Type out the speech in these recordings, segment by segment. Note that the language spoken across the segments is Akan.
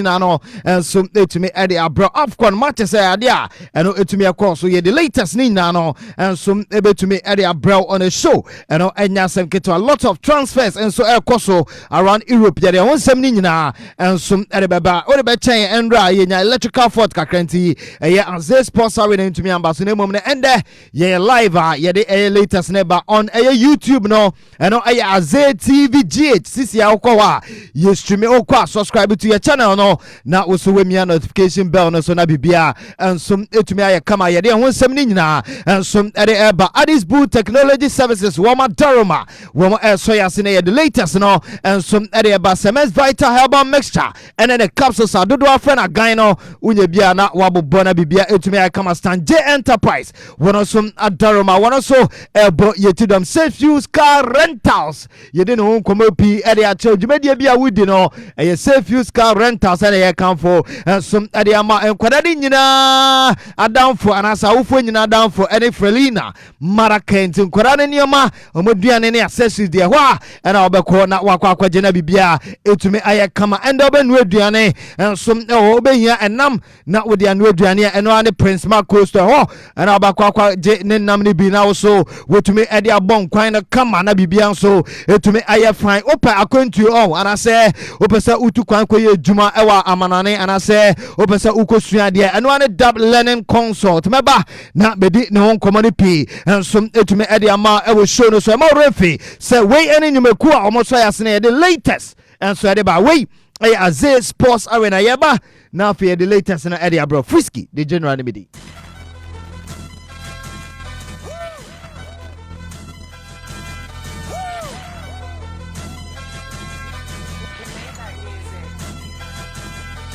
no and so etumi e de abro afcon matches idea and etumi akọ so ye the latest ni no and so ebetumi e de abro on a show and enya sem keto a lot of transfers and so ekoso around Europe ye de wonsem ni nyina and so e de beba o de be chen enra ye nya electrical fort kakranti ye Azay Sports Arena etumi ambaso na mom na ende ye live ye de latest neba on YouTube no and Azay TV GH sisi ya okwa ye stream okwa subscribe to your channel no na also we me notification bell no so na bibia and some etumi aye kama ye de wonsem ni nyina and some e de eba Addis Boot Technology Services woma daroma woma so ya sene ye the latest no and some e de eba Semes Vital Herbal Mixture and then the capsules adodo afren agan no unye bia na wabobona na bibia etumi aye kama Stand J Enterprise wono some adaroma wono so ebo ye tidom safe use car rentals ye de no nkomo pi e de a chudwumade bia wudi no e safe use car rentals and ye kan for some e de ama enkwada de nyina adamfo anasa wofo nyina adamfo e de Frelina Marakent enkwada ne nioma omoduane ne accessories de ho a na obekọ na wakwa na bibia etumi aye kama ende obenu aduane some obehia enam na wodi anu aduane eno ane Prince Marcos to ho na obakwa je ne nam ne bi na so wotumi e de abon kwan na kama na bibia so etumi aye fine opa akwantu anase opesa utu kwan koye juma ewa amanane anase opesa ukosua de eno ane dab learning consult meba na bedi ne won komoni pi enso etumi e de ama ewo show no so ma refi say we any nyumeku a omoso ya sene the latest enso e de ba we Azay Sports Arena yeba na for the latest na e de abro Frisky the general nimidi.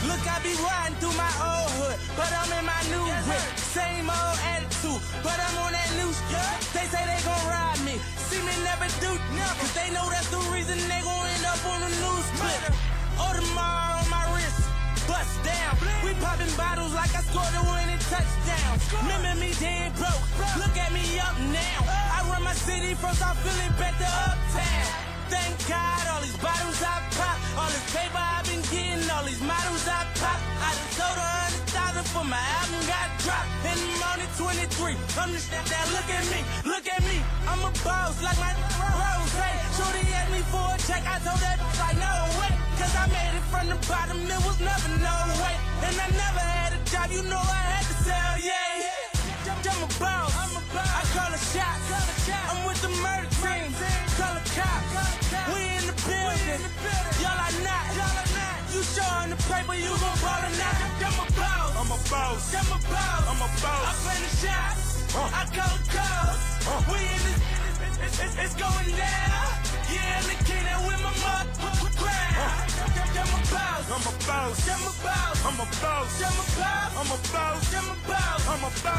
Look, I be riding through my old hood, but I'm in my new whip. Same old attitude, but I'm on that new shit. They say they gon' ride me, see me never do nothing. Cause they know that's the reason they gon' end up on the news clip. Audemars on my wrist, bust down. We popping bottles like I scored a winning touchdown. Remember me dead broke, look at me up now. I run my city from South Philly back to uptown. Thank God, all these bottles I pop, all this paper I've been getting, all these models I pop. I done sold 100,000 for my album got dropped. And I'm only 23. I'm just that look at me. I'm a boss like my Rose. Shorty asked me for a check, I told that like no way. Cause I made it from the bottom, it was never no way. And I never had a job, you know I had to sell, yeah. I'm a boss, I call a shot. I'm with the murder team, call a cop. We in the building, y'all are not. You showing the paper, you gon' ball or not. I'm a boss. I play the shots, I call the calls. We in this, it's going down. Yeah, in the kingdom with my mother crowd.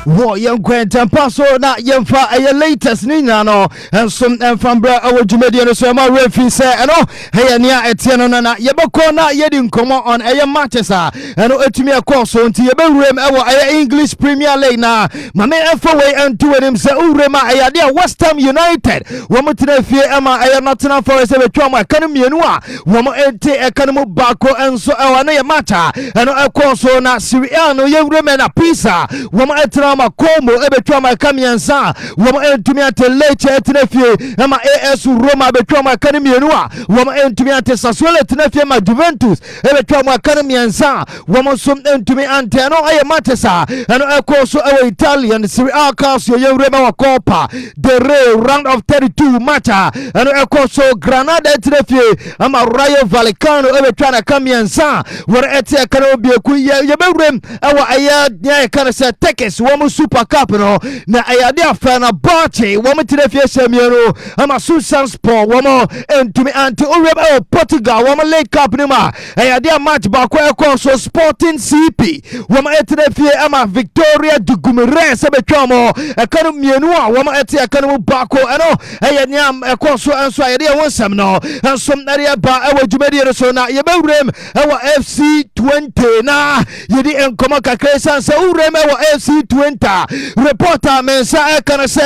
Wo yenkwenta paso na yemfa eye latest ni no ensom enfambra awo dwumadi no so ma refi se eno heye nia etie no na yebekọ na yedi nkomo on eye matches a eno etumi ekọ so nti yebewurem ewo eye English Premier League na mame efoway entu enim se urema eye de West Ham United wo mutena fie ema eye Nottingham Forest ebetwa ma kanu mienu a wo mo ente ekanu bako enso ewa na ye matcha eno ekọ so na Serie A no yewurem na Pisa wo mo etra ma Como ebetwa ma kamiensa wo mo entumi ate Lecce etena fie ema AS Roma ebetwa ma kanu mienu a wo mo entumi ate Sassuolo etena fie ma Juventus ebetwa ma kanu miensa wo mo som entumi ante eno aye matcha eno ekọ so ewa Italian Serie A Calcio yewurem wa Coppa del Rey round of 32 matcha eno ekọ so Granada etena fie ema Rayo Vallecano ebetwa na kamiensa wo ete kanu bieku yebewurem ewa aye nya kana se Tekes wo Super Cup no na ayade afana Bache wo mtire fie semiero ama Susan Sport wo mo entumi anti oreba Portugal wo mo League Cup ni ma ayade match ba kwa ekọ so Sporting CP wo mo etire fie ama Victoria de Guimaraes betwa mo ekanu mienu a wo mo ete ekanu bako eno ayanyam ekọ so enso ayade wonsam no enso area ba ewo dwumadi so na yebewurem ewo FC AFC 20 na yedi enkomo kakra san se ureme wo AFC 20 reporter mensa ekana se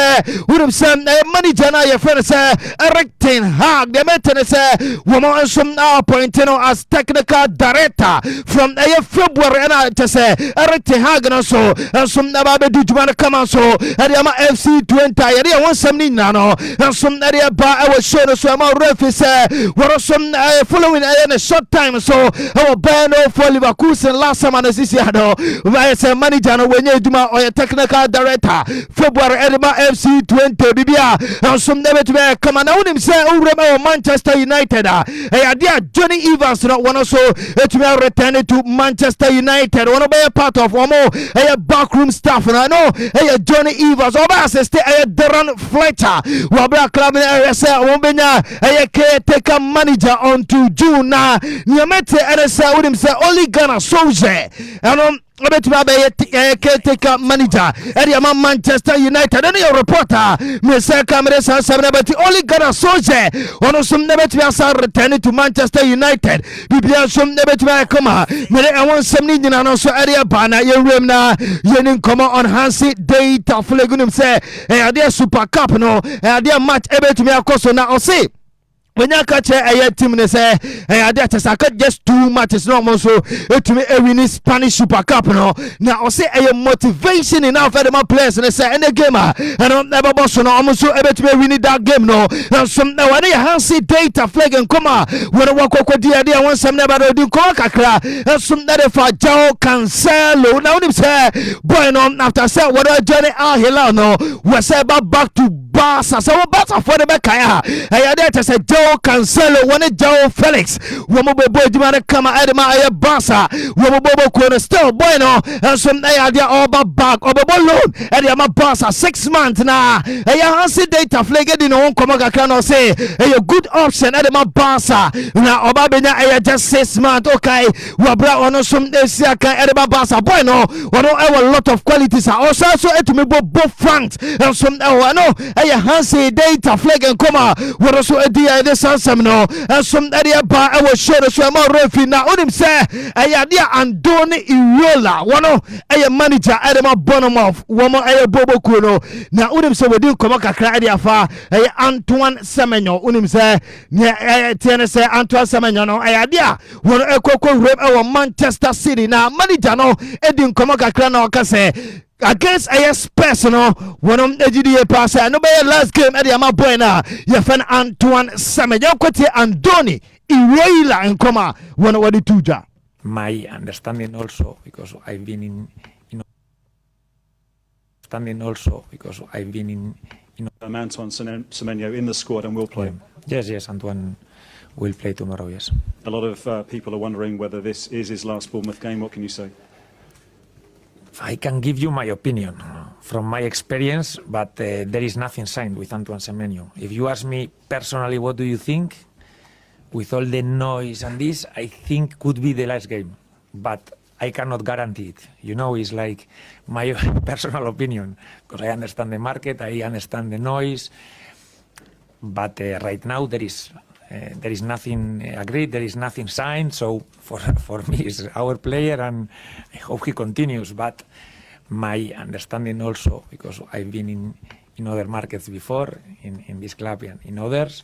urim sam manager na ye friend se Eric Ten Hag de metene se woman ansum now appointed as technical director from February na te se Eric Ten Hag na so ansum na ba be du juma come so ama FC 20 yedi won sam ni na no ansum na de ba e wo show no so ama refi se woro some following in a short time so our band for Leverkusen last summer no sisi ado why say manager no wenye duma or technical director February edema FC 20 bibia and some never to be come na unim say urema Manchester United dia Johnny Evans no one also to be return to Manchester United one be part of one more backroom staff na no Johnny Evans oba assist Darren Fletcher wabra club area say won benya caretaker manager until June na niamete eresa wonim say only Ghana soldier and obetuma be caretaker manager area Manchester United and your reporter me say camera san but only Ghana soldier ono sum nebetuma sa return to Manchester United bibia sum nebetuma come me I want some ni na no so area bana ye rem na yenin come on Hansi data flegunim say area Super Cup no area match ebetuma akoso na o say when you catch a team, they say, I got just 2 matches, no more so to me a win Spanish Super Cup. No, now I say a motivation enough for my players, and they say, and the gamer, and I'm never boss, no, almost so able to be winning that game. No, and some now when they Hansi data flag and come when I walk with the idea, once some never do Coca-Cola, and some that if I Joe Cancelo, now them say, boy, no, after say, what I Johnny Ahilano was about back to Barca, so Barca for the back. I had that as a Joe Cancelo, one Joe Felix, Womobo boy, do want come out of my Barca, Womobo corner still, bueno, and some idea all about back, or loan, and I'm Barca 6 months now. I answer data flag in on Comaga can say, a good option at my Barca. Now, Obabina, I just 6 months, okay, Wabra on some Siaka at my Barca, bueno, or a lot of qualities are also to me both fronts, and some I know, I Hansi data flag and comma, what also a dear this handsome no, and some area bar I was sure so more refi now on him say, I idea Andoni Irola, one a manager Adama Bonomoff, one more a Bobo Kuno, now on him so we do come a cry far, a Antoine Semenyo, on him say, near Tennessee Antoine Semenyo, I idea, one a cocoa rep our Manchester City now, manager no, Edin Komaka Crano can say. Against AS personal one of the GDA passer no be last game at the boy now your friend Antoine Semenyo Kote Andoni Irola and comma one of the two. My understanding also because I've been in Antoine Semenyo in the squad and will play. Yes, Antoine will play tomorrow, yes. A lot of people are wondering whether this is his last Bournemouth game. What can you say? I can give you my opinion from my experience, but there is nothing signed with Antoine Semenyo. If you ask me personally, what do you think? With all the noise and this, I think could be the last game, but I cannot guarantee it. You know, it's like my personal opinion, because I understand the market, I understand the noise, but right now there is nothing agreed, there is nothing signed, so for me it's our player and I hope he continues, but my understanding also, because I've been in other markets before, in this club and in others,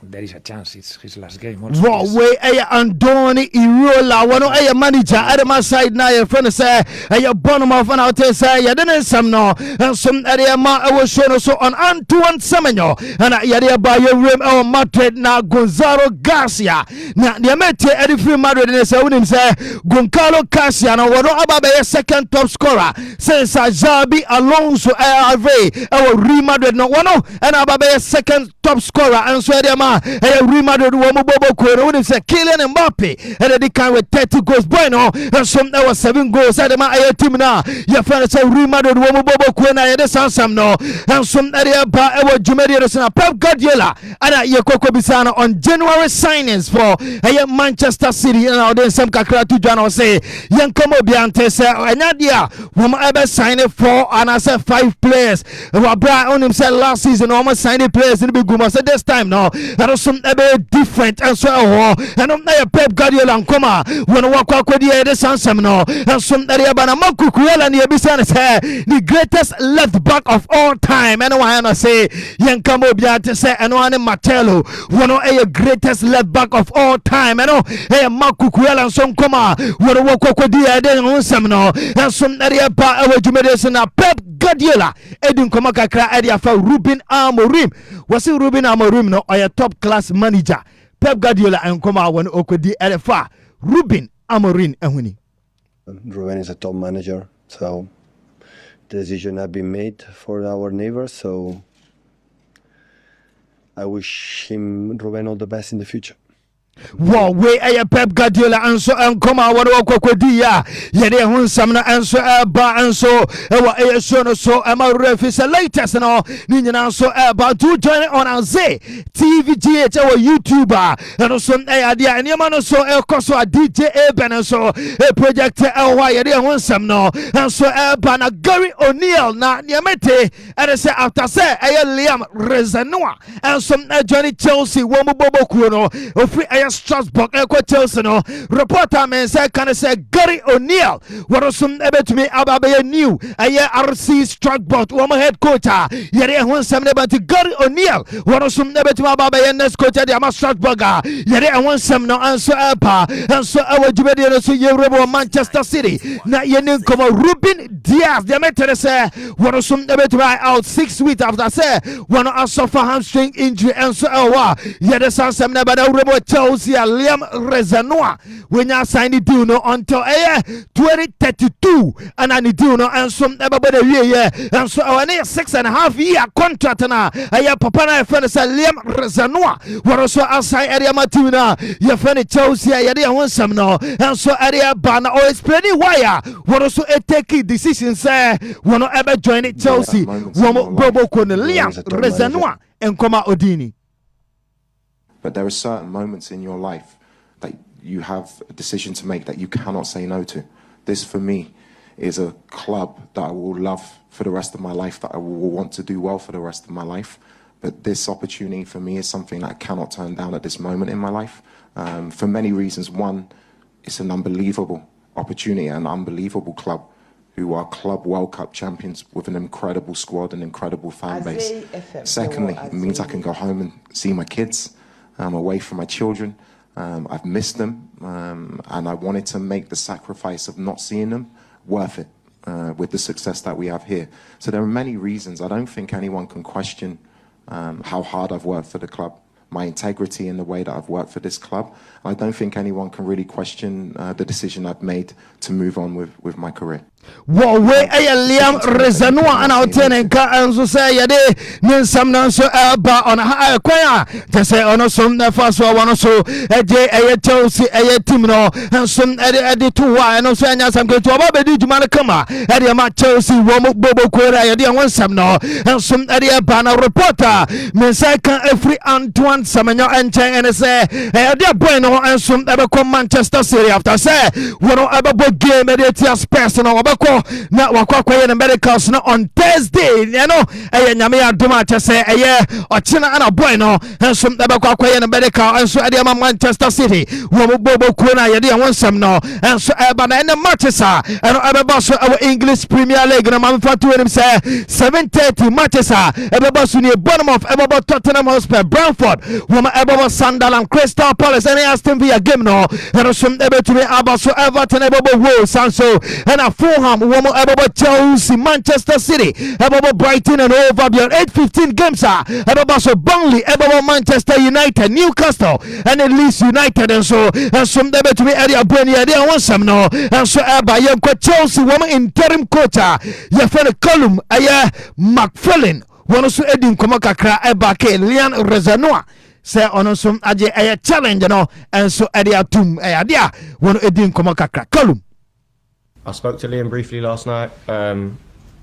there is a chance it's his last game also. Wow, way Andoni Irola, one of manager at my side now, your friend say, a bottom of an out say, you didn't some no, and some area I was shown so on Antoine Semenyo, and I by your rim or Madrid now Gonzalo Garcia. Now, the Amete Eddie Free Madrid and say, Goncalo Garcia, and what about a second top scorer since Zabi Alonso Azay, our Real Madrid no one, and about a second top scorer, and so Real Madrid Womobo Kuro would say Kylian Mbappe and they can with 30 goals bueno and some there was 7 goals at my team now your friend say Real Madrid Womobo Kuro and the Sansam no and some area by our Jumeria Pep Guardiola and Yoko Bisana on January signings for Manchester City and then some Kakra to John say young Como Biante say Nadia whom ever signed for and I said 5 players who are on himself last season almost signed players in the big Guma so this time no ɛno so ɛbɛyɛ different ɛnso ɛwɔ ɛno na yɛ Pep Guardiola nkɔma wɔn wakɔ akɔdi ɛyɛ de sansɛm no ɛnso ɛde ɛba na Marco Cucurella ne yɛbisa ne sɛ the greatest left back of all time ɛne wɔn ayɛ no sɛ yɛn kama obiara te sɛ ɛno ane Marcelo wɔn ɛyɛ greatest left back of all time ɛno ɛyɛ Marco Cucurella nso nkɔma wɔn wakɔ akɔdi ɛyɛ de sansɛm no ɛnso ɛde ɛba ɛwɔ dwumadi so na Pep Guardiola ɛdi nkɔma kakra ɛde afa Ruben Amorim wɔsi Ruben Amorim no ɔyɛ top class manager Pep Guardiola nkɔma wɔn okɔdi ɛde fa Ruben Amorim ɛhuni. Ruben is a top manager, so the decision has been made for our neighbors, so I wish Ruben all the best in the future. Wow, we a Pep Guardiola and so and come out what dia yede hun samna and so ba and so e so am a ref is the latest and all ni so about to join on Azay TVGH or YouTuber and so idea and yamano so koso a DJ Eben and so a project yede hun samno and so na Gary O'Neil na niamete and say after say Liam Rezanoa and some Johnny Chelsea womo bobo kuno ofri Strasbourg Chelsea no reporter men say can say Gary O'Neil warosum ebetumi ababe new RC Strasbourg woman head coach yere ho nsem ne banti Gary O'Neil warosum ebetumi ababe next coach de ama Strasbourg yere ho nsem no anso epa anso awajubede no so yewrebo Manchester City na yenin komo Ruben Diaz de metere say warosum ebetumi out 6 weeks after say one suffer hamstring injury anso ewa yere sansem ne bada rebo Chelsea Liam Rezanoa when you sign the deal no until 2032 and I deal no and some everybody yeah and so our 6.5 year contract na papa na friend say Liam Rezanoa what also outside area Matina your friend Chelsea ya dey won some no and so area ban or explaining why what also take decision say wanna ever join it Chelsea one bobo kon Liam Rezanoa and Koma Odini. But there are certain moments in your life that you have a decision to make that you cannot say no to. This, for me, is a club that I will love for the rest of my life, that I will want to do well for the rest of my life. But this opportunity for me is something that I cannot turn down at this moment in my life. For many reasons. One, it's an unbelievable opportunity, an unbelievable club who are Club World Cup champions with an incredible squad, an incredible fan base. Secondly, it means I can go home and see my kids. I'm away from my children. I've missed them, and I wanted to make the sacrifice of not seeing them worth it with the success that we have here. So there are many reasons. I don't think anyone can question how hard I've worked for the club, my integrity in the way that I've worked for this club. I don't think anyone can really question the decision I've made to move on with my career. Wo we Liam Rezanoa and Altenen and so say yade nin some nan so ba on ha kwaya to say on some the first one so Chelsea team no and some edi to wa and so anya some go to aba be djuma kama edi ma Chelsea wo bobo kwera yade won some no and some edi ba na reporter men say kan every Antoine Semenyo enchen and say edi boy no and some ebe come Manchester City after say one ebe game edi tia personal na wakwaye na medicals no on Thursday you know nyame adoma che say ochina ana boy no enso ebekwaye na medical enso ade Manchester City wo bobo ku na yede wonsam no enso eba na ene matches eno ebeba so our English Premier League na mamfa to him say 7:30 matches ebeba so ni Bournemouth ebeba Tottenham Hotspur Brentford wo ebeba Sunderland Crystal Palace and Aston Villa game no enso ebetumi abaso Everton ebeba Wolves so and a Fulham woman about Chelsea, Manchester City, about Brighton and over beyond 8-15 games about so Burnley, about Manchester United, Newcastle, and at least United and so and some debate to be area Brenia they want some no and so about young Chelsea woman interim coach your friend Column McFarlane one also Edin Komakakra Ebake Liam Rezanoa say on some aje challenge no and so area tum dia one Edin Komakakra Column. I spoke to Liam briefly last night.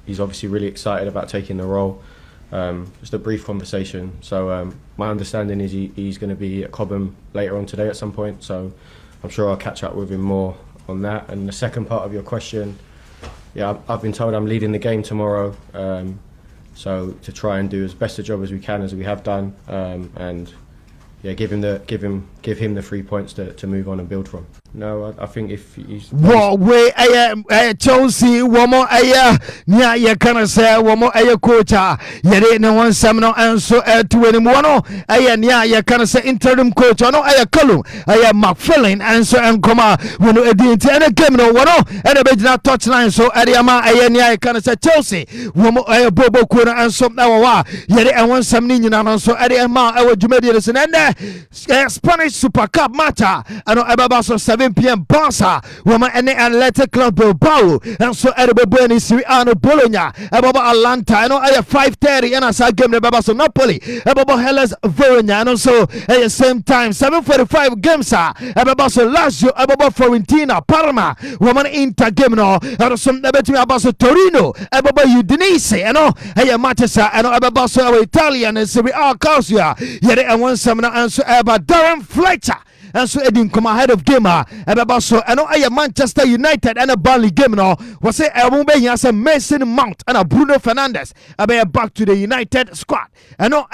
He's obviously really excited about taking the role. Just a brief conversation. So my understanding is he's going to be at Cobham later on today at some point. So I'm sure I'll catch up with him more on that. And the second part of your question, yeah, I've been told I'm leading the game tomorrow. So to try and do as best a job as we can, as we have done, and yeah, give him the 3 points to move on and build from. No, I think if he's we Chelsea woman nya ye kana say woman coach yere ne won sam no enso to anyone no nya ye kana say interim coach no Kalum McFillan enso enkoma when edi nti ene game no wono ene be gina touchline so ama nya ye kana say Chelsea woman bobo ko no enso na wa yere en won sam ni nyina no so ma dwumadi so na Spanish Super Cup match ano ebaba so 7 p.m. Barca woman any Athletic Club Bilbao and so Erebe ni Serie A no Bologna ebaba Atalanta ano 5:30 and asa game ebaba so Napoli ebaba Hellas Verona and so at the same time 7:45 games ebaba so Lazio ebaba Fiorentina Parma woman Inter game no and so ebetimi ebaba so Torino ebaba Udinese ano Manchester ano ebaba so Italian and Serie A Calcio yere and one samna and so eba Darren Fletcher and so Edin come ahead of game ebaba so ano Manchester United and a Burnley game no was say won't be as a Mason Mount and a Bruno Fernandes back to the United squad ano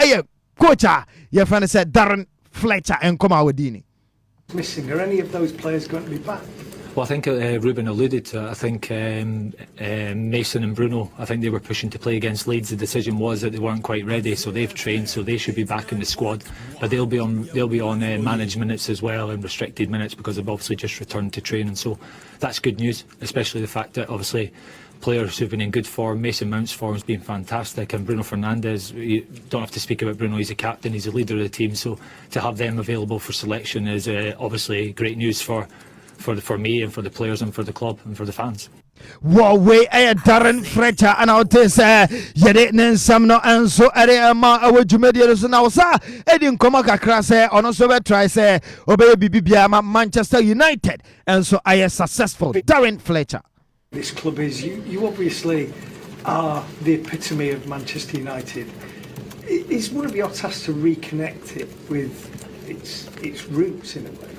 coach your friend said Darren Fletcher and come out with Dini missing. Are any of those players going to be back? Well, I think Ruben alluded to it. I think Mason and Bruno, I think they were pushing to play against Leeds. The decision was that they weren't quite ready, so they've trained, so they should be back in the squad. But they'll be on managed minutes as well and restricted minutes because they've obviously just returned to training. So that's good news, especially the fact that obviously players who've been in good form. Mason Mount's form's been fantastic, and Bruno Fernandes, you don't have to speak about Bruno, he's a captain, he's a leader of the team, so to have them available for selection is obviously great news for me and for the players and for the club and for the fans. Wow, we Darren Fletcher and out this yede nensam no enso ma awdwumadi so na wo sa edin koma kakra say ono so be try say obey bibia Manchester United and so I am successful. Darren Fletcher. This club is you obviously are the epitome of Manchester United. Is one of your tasks to reconnect it with its roots in a way?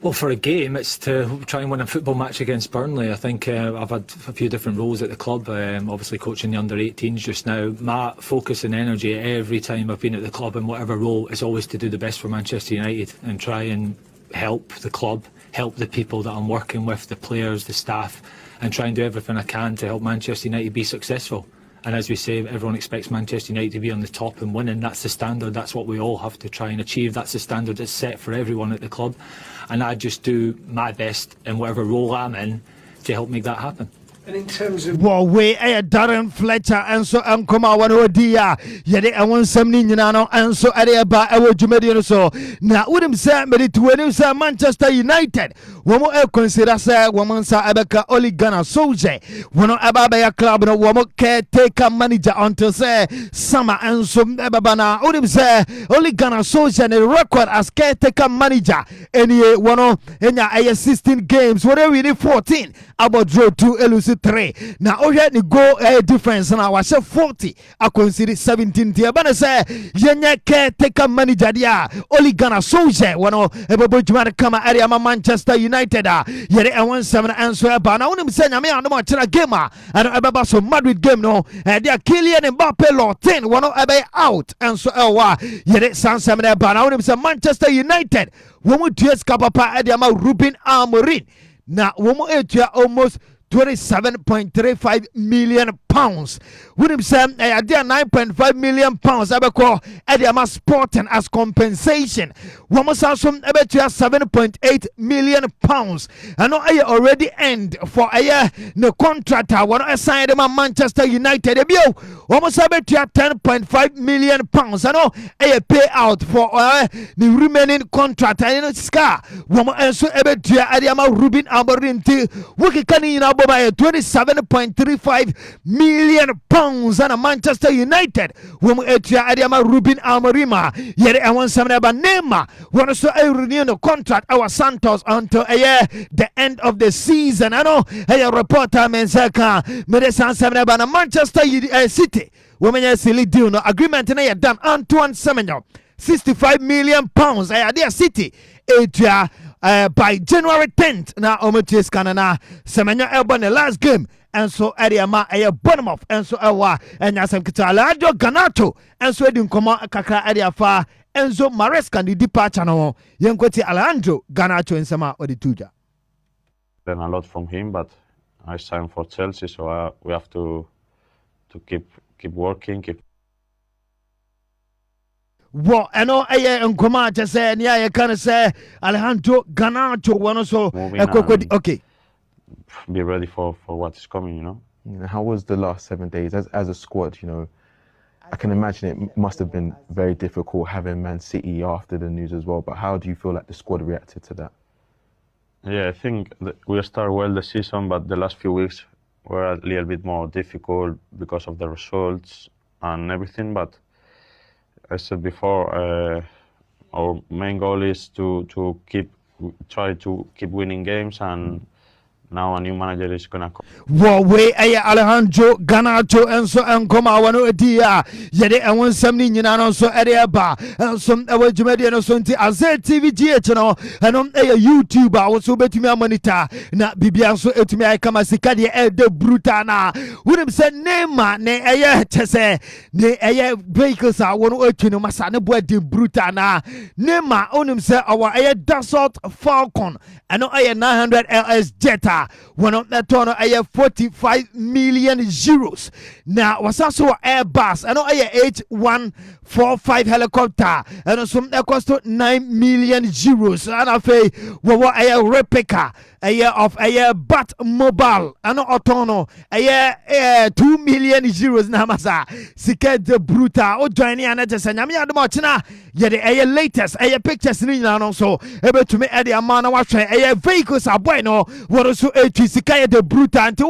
Well, for a game, it's to try and win a football match against Burnley. I think I've had a few different roles at the club, obviously coaching the under-18s just now. My focus and energy every time I've been at the club in whatever role is always to do the best for Manchester United and try and help the club, help the people that I'm working with, the players, the staff, and try and do everything I can to help Manchester United be successful. And as we say, everyone expects Manchester United to be on the top and winning. That's the standard. That's what we all have to try and achieve. That's the standard that's set for everyone at the club. And I just do my best in whatever role I'm in to help make that happen. And in terms of we Darren Fletcher and so come out one dia yede and one some nyina and so ba awdwumadi so na wouldn't say me to when say Manchester United womo consider say woman sa abeka Ole Gunnar Solskjaer wono ababa ya club no womo caretaker manager until say summer and so baba na wouldn't say Ole Gunnar Solskjaer the record as caretaker manager any wono enya 16 games whatever we did 14 about draw 2 elusive 3 now ohwe ni goal difference na wa 40 I consider 17 tie bana say yenye caretaker manager dia Ole Gunnar Solskjaer wono ebobo juma kama area Manchester United yere e won 7 answer ba na wonim say nyame ando ma kira game and ebeba so Madrid game no dia Kylian Mbappe Lorten wono ebe out and so yere san 7 ba na wonim say Manchester United womu ties kapapa ade ma Ruben Amorim na womu etua almost 27.35 million pounds. William Sam, I did 9.5 million pounds. I call Ediama Sporting as compensation. Woman Samsung, I bet you 7.8 million pounds. I know I already end for a year. No contract. I want to assign them at Manchester United. Almost I bet you 10.5 million pounds. I know I pay out for the remaining contract. I know Scar. Woman also I bet you Ediama Ruben Amorim. Wiki can you know 27.35 million pounds and a Manchester United. Woman etia Ediama Ruben Amorim. Yet I want some about Neymar. Want to renew the contract our Santos until the end of the season. I know a reporter Mensaka Medicine 7 about Manchester City. Women are silly deal no agreement in a done Antoine Semenyo 65 million pounds. I dear City by January 10th. Now Omotis Canana Semenyo Elbon the last game. And so Ariama a Bournemouth and so and Yasam Kitala Ganato and so Edin Koma Kakra Adiafa Enzo Maresca the departure no yenkweti Alejandro Garnacho nsema odituja. Learn a lot from him, but I signed for Chelsea, so we have to keep working. Well, I know nkoma just say nia you can say Alejandro Garnacho one so okay. Be ready for what is coming, you know. How was the last 7 days as a squad? You know, I can imagine it must have been very difficult having Man City after the news as well. But how do you feel like the squad reacted to that? Yeah, I think we started well the season, but the last few weeks were a little bit more difficult because of the results and everything. But I said before, our main goal is to try to keep winning games, and now a new manager is gonna come. We Alejandro Garnacho enso enkoma wano dia yede enwon samni nyina no so ere ba enso ewe jumede no so nti Azay TV GH no enom YouTube a wo so betumi amonita na bibia so etumi ay kama sika de de bruta na wonim se nema ne chese ne vehicles a wono atwino masa ne bo de bruta na nema onim se our Dassault Falcon eno 900 LS Jetta one of the tono 45 million euros. Now was also Airbus. I know H145 helicopter and some that cost 9 million euros. And I say what a replica of a Bat Mobile. I know Otono 2 million euros. Namasa Siket de Bruta or joining another Sanyamia de Martina. Yet a latest pictures in also able to make a man watch a vehicles are bueno. What also a Sikaya de Bruta and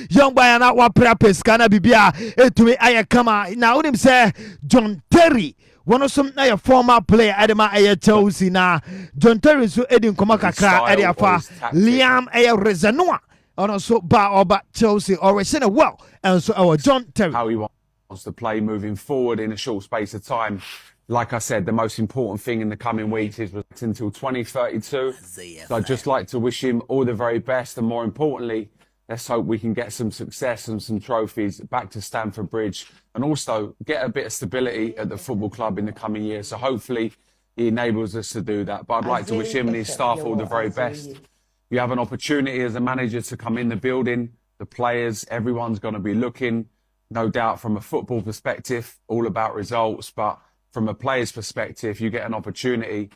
young boy and our practice kana bibia to me I kama now him say John Terry one of some former player Adama Chelsea na John Terry so Edin Komakakra Ediafa Liam Rezanoa and also ba Chelsea or Resena well and so our John Terry how he wants to play moving forward in a short space of time. Like I said, the most important thing in the coming weeks is until 2032. So I'd just like to wish him all the very best, and more importantly, let's hope we can get some success and some trophies back to Stamford Bridge, and also get a bit of stability at the football club in the coming years. So hopefully he enables us to do that. But I'd like to wish him and his staff all the very best. You have an opportunity as a manager to come in the building, the players, everyone's going to be looking, no doubt from a football perspective, all about results, but from a player's perspective, you get an opportunity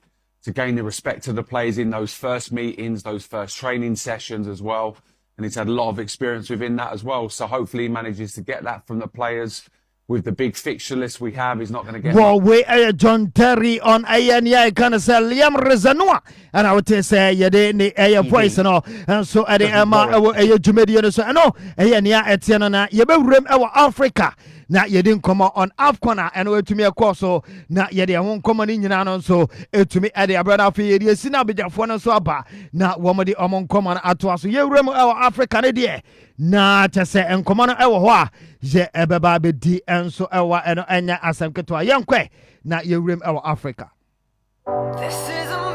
to gain the respect of the players in those first meetings, those first training sessions as well. And he's had a lot of experience within that as well. So hopefully he manages to get that from the players. With the big fixture list we have, he's not going to get... Well, we John Terry on I can say Liam Rezanoa. And I would say, you didn't voice and all. And so at the Emma, Jumedian, so I know, Etiana, you be our Africa. Na yedin come on Afcona and we to me a course so na yedi won come in nyina so to me at the brother for yedi sina be jafo so aba na womodi omon come on ato so yewrem our Africa ne de na chese enkomo no ewo ho a je ebeba be di enso ewa eno enya asem keto yenkwe na yewrem our Africa. This is a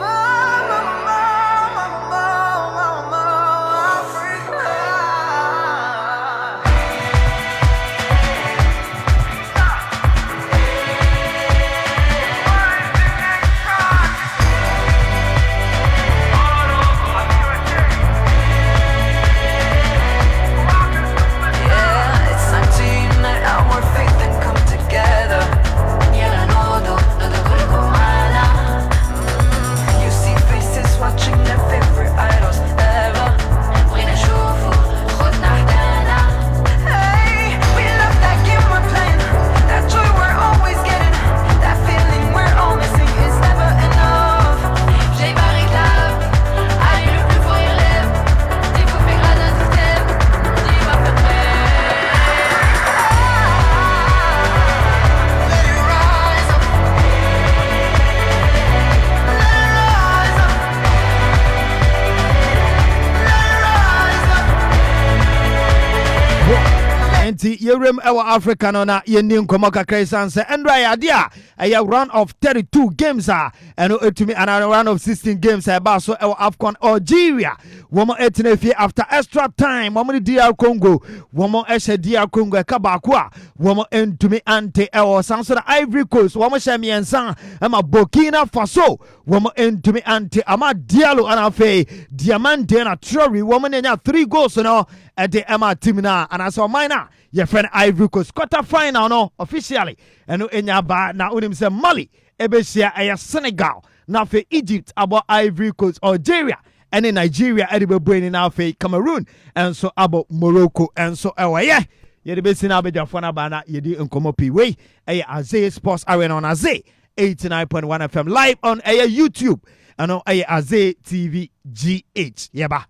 Enti yerem ewa Africa no na yendi nkomo kakra sanse endra ya dia a round of 32 games eno etumi another round of 16 games ba so ewa AFCON Algeria womo etenefi after extra time womo DR Congo womo ehye DR Congo e ka ba ko a womo entumi ante ewa sanso na Ivory Coast womo hye miensa ama Burkina Faso womo entumi ante ama Diallo anafe Diamante na Traore womo nya 3 goals no at the Emma team na and as a minor your friend Ivory Coast quarter final no officially and no enya ba na unim say Mali ebesia aya Senegal na fe Egypt about Ivory Coast Algeria and in Nigeria edible brain na fe Cameroon and so about Morocco and so ewaye ye de besi na abedwa fo na ba na ye di nkomo pi we Azay Sports Arena on Azay 89.1 FM live on YouTube and on Azay TV GH yeba.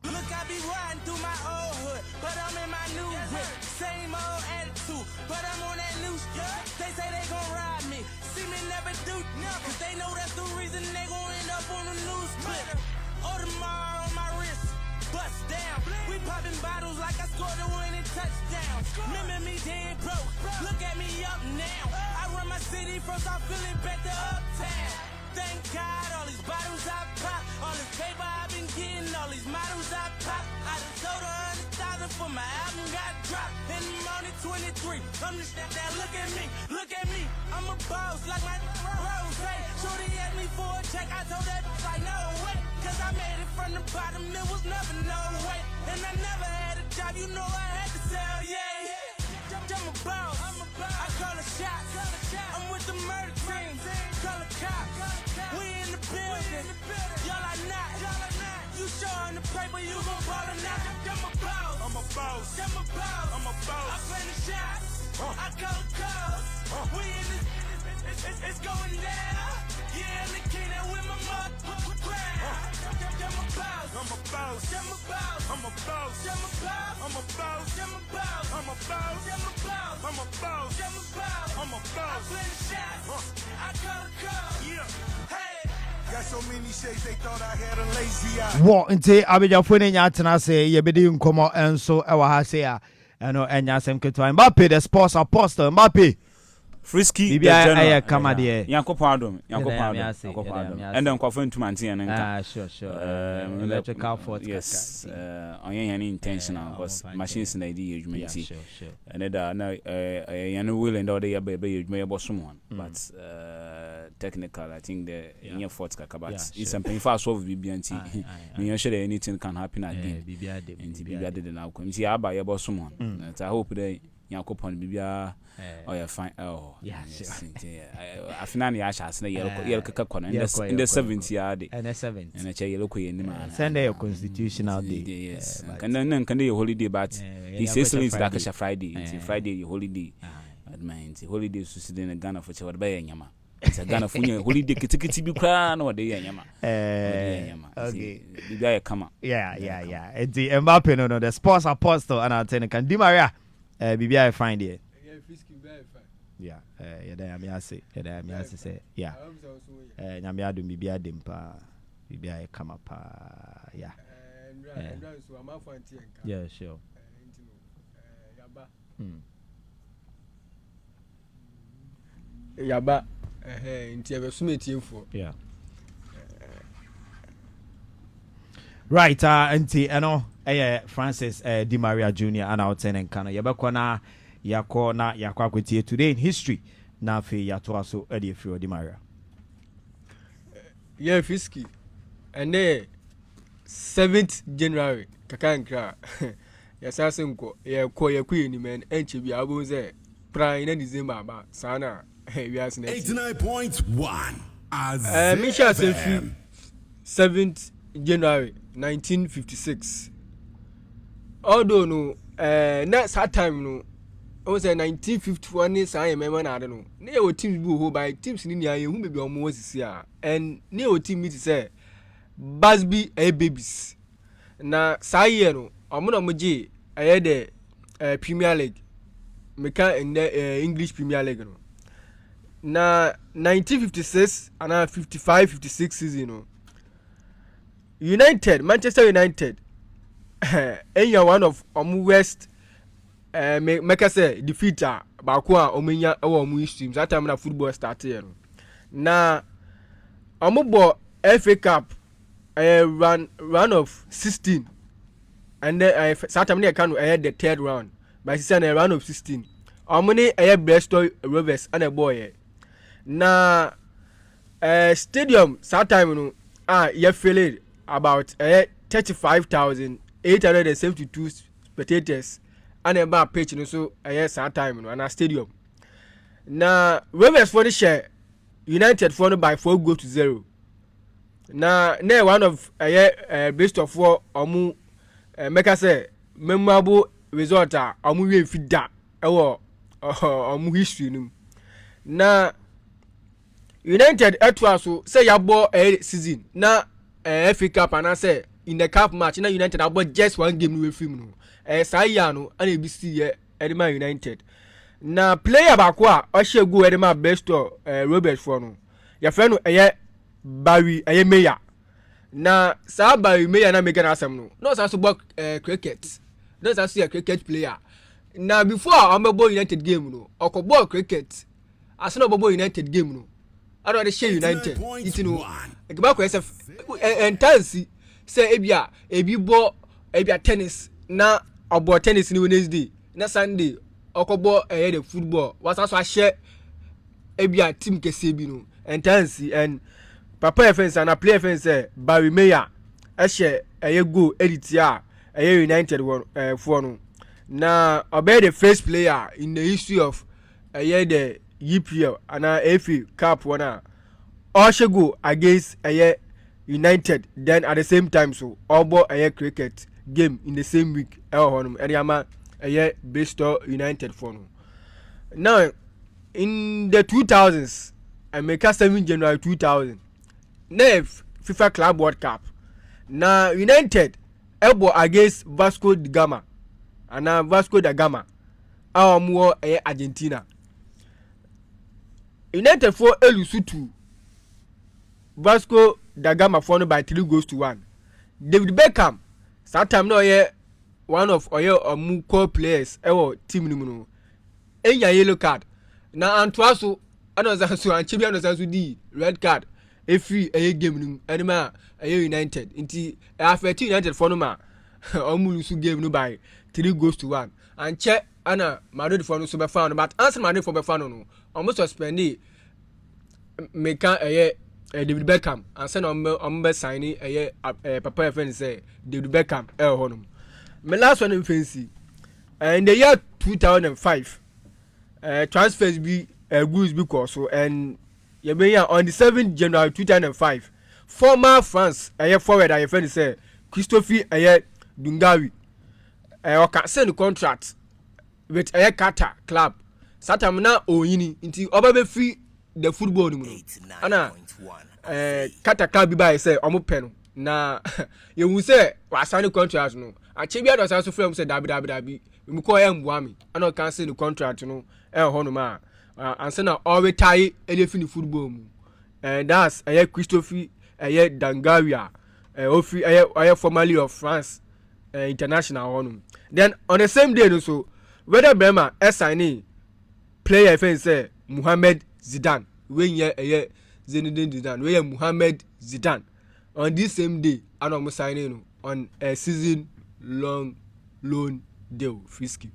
Remember me dead broke. Look at me up now. I run my city from South Philly back to uptown. Thank God all these bottles I pop, all this paper I've been getting, all these models I pop. I done sold 100,000 for my album got dropped. In the morning 23. I'm just that. Look at me, look at me. I'm a boss like my Rose. Shorty asked me for a check. I told that like no way. Cause I made it from the bottom. It was never no way. And I never had a job. You know I had to sell. Yeah. I'm a boss. I call a shot. I'm with the murder team. Call a cop. We in the building. Y'all are not. You showing the paper, you gon' ball or not. I'm a boss. I'm a boss. I'm a boss. I'm a boss. I play the shots. I call the calls. We in this. It's going down. Yeah, the king that with my motherfucking crown. I'm a boss. I'm a boss. I'm a boss. I'm a boss. I'm a boss. I'm a boss. I'm a boss. I'm a boss. I'm a boss. I'm a boss. I'm a boss. I'm a boss. I play the shots. I call the calls. Yeah. Hey. Got so many shades they thought I had a lazy eye. What into abijafo ne nya tena se ye bedi nkomo enso ewa ha se a eno enya sem ketwa Mbappe the sports apostle Mbappe Frisky the general kama de Yankopon adom and then kwafo ntumanti en nka sure electrical fault yes onye intentional because machines na dey adwumenti and that na yan will and all the be adwuma bosom one but technical I think the in fault kaka but it's something for solve bibianti me sure anything can happen again bibia de na ko nti aba ye bosom one I hope that Yankopon bibia oh yeah fine oh yeah afinani ya sha asena yel kaka kono in the 70 yard and 70 and a yellow ko yen ma send your constitutional day yes can your holiday but he says it's like a Friday it's Friday your holiday admin holiday so sit in Ghana for what buy nyama it's a Ghana for holiday kitikiti bi kra na wode nyama okay bibia come yeah the Mbappe no the sports apostle and I tell can Di Maria bibia I find it yeah yeah me ase say yeah nyame adum bibia dem pa bibia come pa yeah yeah sure yaba nti ebesumetiefu yeah right nti Francis Di Maria Jr. and out and kana yabakona yakwa kwetie today in history na fe yatoa so edi free Di Maria yeah Fisky and 7th January kakankra yasase nko yakwa ni men enche bi abo ze prime na December ba sana we are 89.1 as Misha Sefi 7th January 1956 although no next time no it was 1951 is I remember na no na teams bu ho by teams ni nia hu bebi omo wasisi a and na team meet say Basby babies na say no omo na moje de Premier League meka in the English Premier League no na 1956 and 55-56 season no Manchester United and you're one of West make us say defeater bakwa omenya e wo mu streams that time na football started na omobo FA Cup run of 16 and then that time they can the third round but it's a round of 16 omoni Bristol Rovers and a boy na stadium that time no you feel about 35,872 spectators and a pitch no so that time no and a stadium na Rovers for the share United for by 4-0 na one of best of 4 omu make us say memorable result omu we fida ewo omu history num na United so say yabo season na FA Cup and I say in the cup match na United about just one game we film no say no and be see Edema United na player bakwa o she go Edema best Robert for no ya friend no Barry Meya na sa Barry Meya na make an asem no so about cricket no so a cricket player na before Amebo United game no okobo cricket as no Bobo United game no I don't share United you know egba ko entansi say ebia tennis na obo tennis ni Wednesday na Sunday okobo the football was also share ebia team kese bi no entansi and papa fence and a player fence Barry Meya share go edit ya United one for no na obey the first player in the history of the EPL and FA Cup one all go against United then at the same time so obo cricket game in the same week honum Bristol United for no now in the 2000s I make 7 January 2000 nef FIFA Club World Cup na United elbow against Vasco da Gama and Vasco da Gama more Argentina United for Elusutu Vasco da Gama followed by 3-1. David Beckham that time no one of core players team no yellow card na Antwaso anozaso anchibia anozaso di red card every game no anima United inti affect United for no ma omulusu game no by 3-1 and che ana Madrid for no so be found but answer Madrid for be found no almost suspended meka David Beckham and send on signing papa friend say David Beckham honum my last one in fancy in the year 2005 transfers be goods because so and you be on the 7th January 2005 former France forward I friend say Christophe Dungawi can send the contract with Qatar club satam na oyini nti oba free the football no ana Qatar club bi ba say omo pe no na you will say wa sign contract no achebia do say so frame say dabi me call emboa me ana can send the contract no ho no ma and say na all retire elephant football mu that's Christophe Dangaria ofi formerly of France international honum then on the same day no so whether Brema signing player say Mohamed Zidane when Zinedine Zidane when Mohamed Zidane on this same day and I'm signing on a season long loan deal frisky.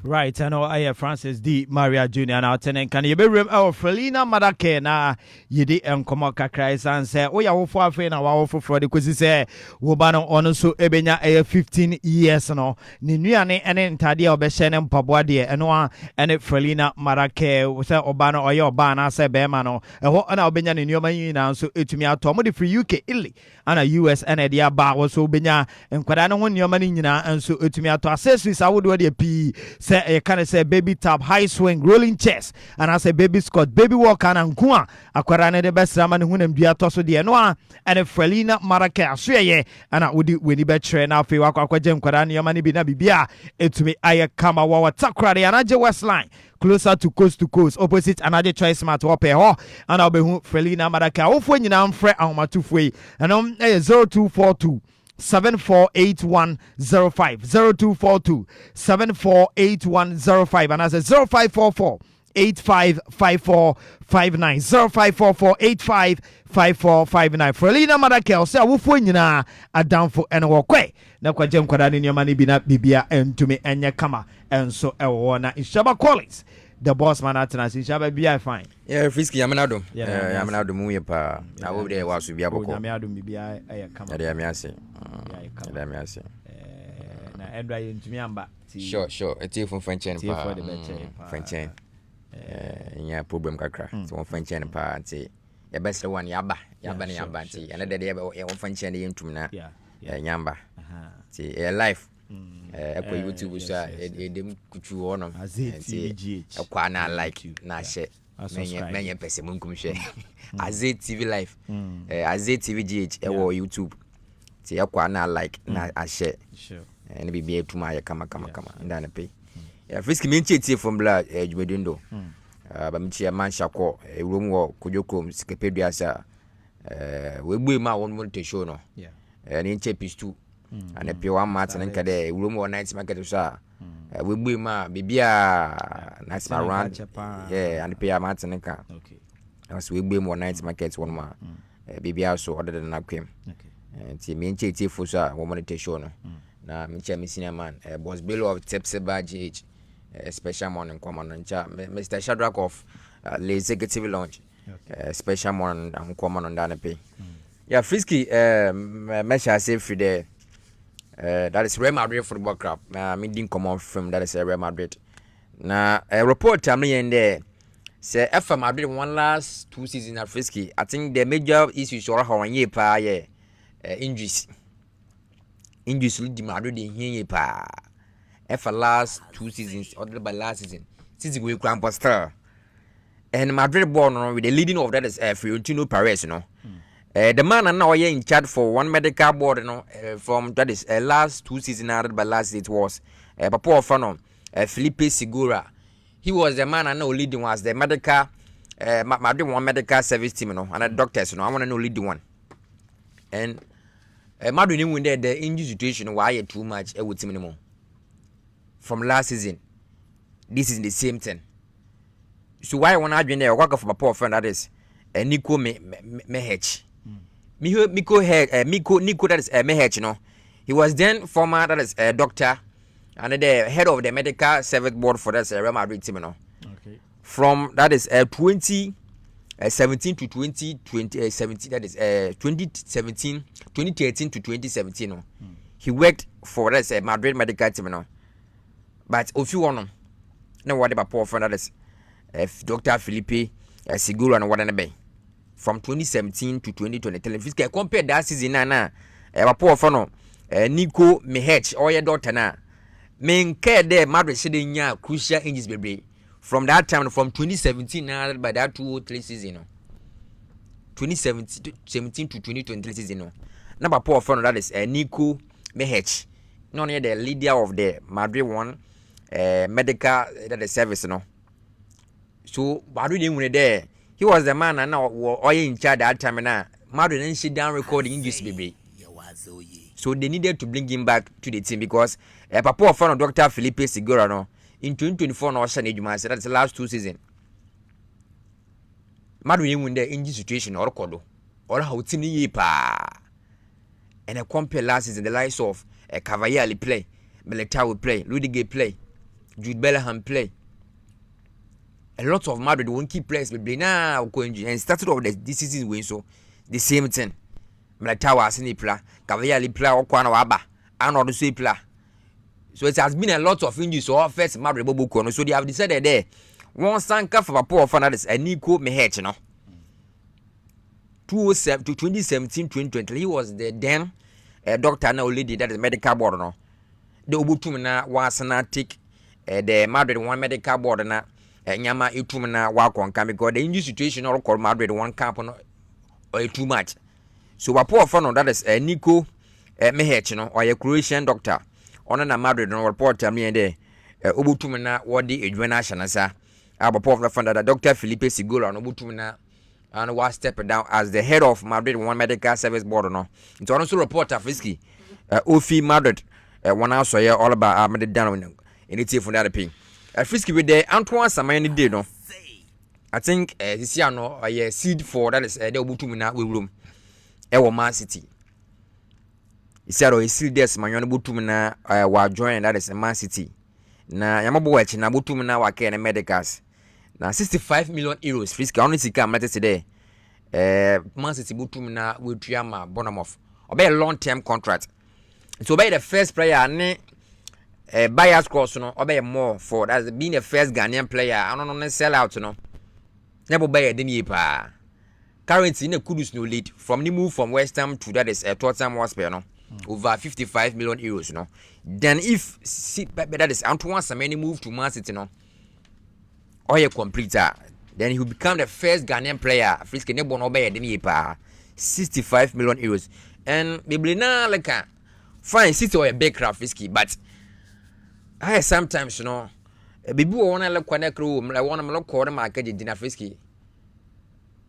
Right, I know I have Francis D. Maria Jr. now tenant can you be room our Frelina Madake na yidi enkomo kakra and say oh ya wo for afa na wa for the kwesi say wo ba no ono so ebenya 15 years no ni nuane ene ntade a obehye ne mpaboa de eno ene Frelina Madake say oba no oye oba na say be ma no eho na obenya ne nyoma yin na so etumi ato mo de free UK Italy ana US ene de aba wo so obenya enkwada no ho nyoma ni nyina enso etumi ato accessories awodo de pi say can say baby tap, high swing, rolling chest, and I say baby Scott, baby walk and Nkua, Aquarane the best raman who named Diatoso de Noa, and a Frelina Maraka, Sway, and I would do when you better now for Aquajem Quadan, your money be Nabibia, it to me I come our Takradi and Aja West line. Closer to coast, opposite another choice smart wape ho, and I'll be Frelina Maraka, off when you now fret on my 2 way, and 0242 748105 0242 748105 and as a 0544 855459 0544 855459 Frelina Madakel say awofo nyina adamfo ene wokwe na kwajem kwada ne nyama ne bi na bibia entumi enye kama enso ewo na Ishaba Collins the boss man at Nasi Ishaba bi fine Frisky Yamanado Yamanado mu ye pa na wo de waso bia boko Yamanado bibia kama ya me ase na endwa ye ntumi amba sure eti fun fanchen pa fanchen nya problem kakra so won fanchen pa nti ya best one yaba ne yaba nti ene de ye won fanchen ye ntum na nyamba ti life kwa YouTube so edem kutu wono nti kwa na like na share menye pese munkum hwe Azay TV live Azay TV GH ewo YouTube ti yakwa na like na a share ene bibia etuma ye kama ndana pe ya Frisky menche tie from bla djumedindo ba mchia mansha ko ewrom wo kujoko sikepedua sa wegbu ma won monitor show no ni nche piece 2 and pe one match nka de ewrom wo night market so wegbu ma bibia nice around and pe ya match nka as wegbu mo night market one ma bibia so other than akwem nti menche tie fo so wo monitor show no na mchia misina man boss bello of Tepseba GH special morning common ncha Mr. Shadrack of the executive lounge special morning and common on dana pay Frisky mesha say free there that is Real Madrid Football Club me didn't come on from that is Real Madrid na report am in there say FM Madrid won last 2 seasons at Frisky. I think the major issues or how one pa injuries lead Madrid in here pa for last 2 seasons, other by last season we grand star. And Madrid born with the leading of that is Fiorentino Perez, you know. The man are now in charge for one medical board, you know, from that is last 2 seasons added by last it was Papa Fano, Felipe Segura. He was the man I know leading was the medical Madrid one medical service team, you know, and the doctors, you know. I want to know leading one. And Madrid win there the injury situation why too much with him anymore. From last season, this is the same thing. So why when I join there, work for my poor friend that is Nico Mehech. Nico that is Mehech, you know. He was then former that is a doctor and the head of the medical service board for that Real Madrid team, you know. Okay. From that is 2017 to 2017, that is 2013 to 2017, you know. He worked for that Madrid medical team, you know. But if you want no what about poor friend that is Dr. Felipe Segura and what be from 2017 to 2020. If you compare that season na poor friend Nico Mehech or your daughter na men care there Madrid shouldn't crucial injuries baby from that time from 2017 now by that 2-3 season 2017 to 2023 season number poor friend that is Nico Mehech not the leader of the Madrid one medical that is service, no. So Madrid didn't there. He was the man and now or in charge that time now. Madrid didn't sit down recording English baby. So they needed to bring him back to the team because Papa fan of Dr. Felipe Segura no in 2024 no Shane that's the last 2 seasons. Madrid didn't win the injury situation or kodo or how team ye pa. And I compare last season the likes of Cavalieri play, Militao play, Rudiger play. Jude Bellingham play. A lot of Madrid won't keep players but now and started off this season win so the same thing. Militao asini play, Cavalieri play or Kwana Waba, and all the same play. So it has been a lot of injuries so first Madrid Bobo Kono. So they have decided there one sanka for a poor fan that is a Nico Mehech, you know. 2017 2020 he was the then doctor now lady that is medical board no. The Ubutum na was take the Madrid one medical board na nyama itum na wakon come because the injury situation all call Madrid one camp no or too much. So wa poor fan that is Nico Mehech no or a Croatian doctor on na Madrid no report me there Ubutum na wodi edwana shanasa aba poor fan that Dr. Felipe Segura no Ubutum na and was step down as the head of Madrid one medical service board no. It's also report Frisky Ofi Madrid one house here all about made down in it for that pay. Frisky with the Antoine Samani day no. I think this year no a seed for that is the Obutumina we room. Man City. He said he seed this man Obutumina wa join that is Man City. Na yamabo wachi na Obutumina wa ke na medicals. Na 65 million euros Frisky only sika matter today. Man City Obutumina will triama Bournemouth. Obey a long-term contract. So obey the first player ne buyers cross no obey more for that being the first Ghanaian player. I don't know sell out no. Never buy a deni pa. Currently in the Kudus no lead from the move from West Ham to that is Tottenham Hotspur no over 55 million euros no. Then if that is Antoine Samani move to Man City no or a completer, then he will become the first Ghanaian player. Frisky never no buy a deni pa 65 million euros. And maybe now like a fine city or a backcraft Frisky, but I sometimes you know. Bibi wona le kwane kro mla wona mla ko de market dinner Frisky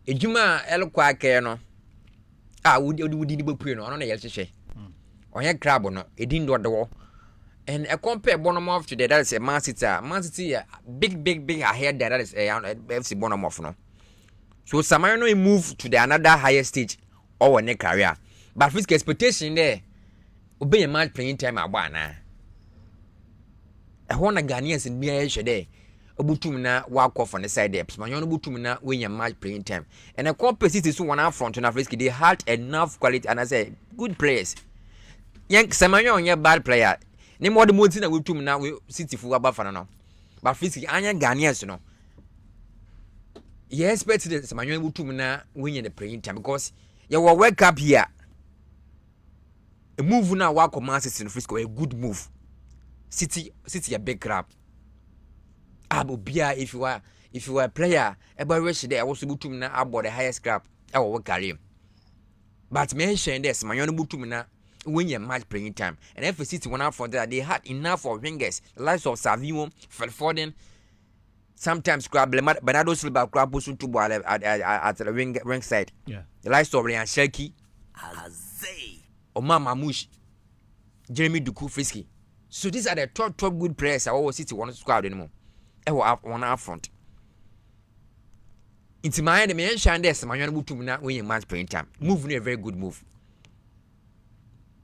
ejuma el kwa ke no wudi ni bepu no no na yelhehwe onye crab no edin do do and a compare Bournemouth to that is a Man City big ahead that is FC Bournemouth no so Samariano move to the another higher stage or ne career but Frisky expectation there obey a match playing time abana na Ghanaians in Bia Shade, Obutumina walk off on the side there. Smanyon Obutumina win your match playing time. And a competition is one out front on Frisky. They had enough quality and I say good players. Yank Samayon, your bad player. Name more the most in Obutumina will City for Bafana. But Frisky, Anya Ghanaians, you know. Yes, better than Samayon Obutumina win the playing time because you will wake up here. A move now walk on Manchester in Frisky, a good move. City a big crap. Bia if you are a player, everybody there also Butumina about the highest crap. I will carry. But mention this, my young Butumina win your match playing time. And if City went out for that, they had enough of wingers, the likes of Savio, Felforden, sometimes grab Bernardo Silva grab Busu to ball at the ring side. Yeah. The likes of Ryan Sherky, Azay, Omar Mamouche, Jeremy Duku Frisky. So these are the top good players I always City want to squad anymore. One up front. It's my enemy and Shandes, my young Butumina win match playing time. Move a very good move.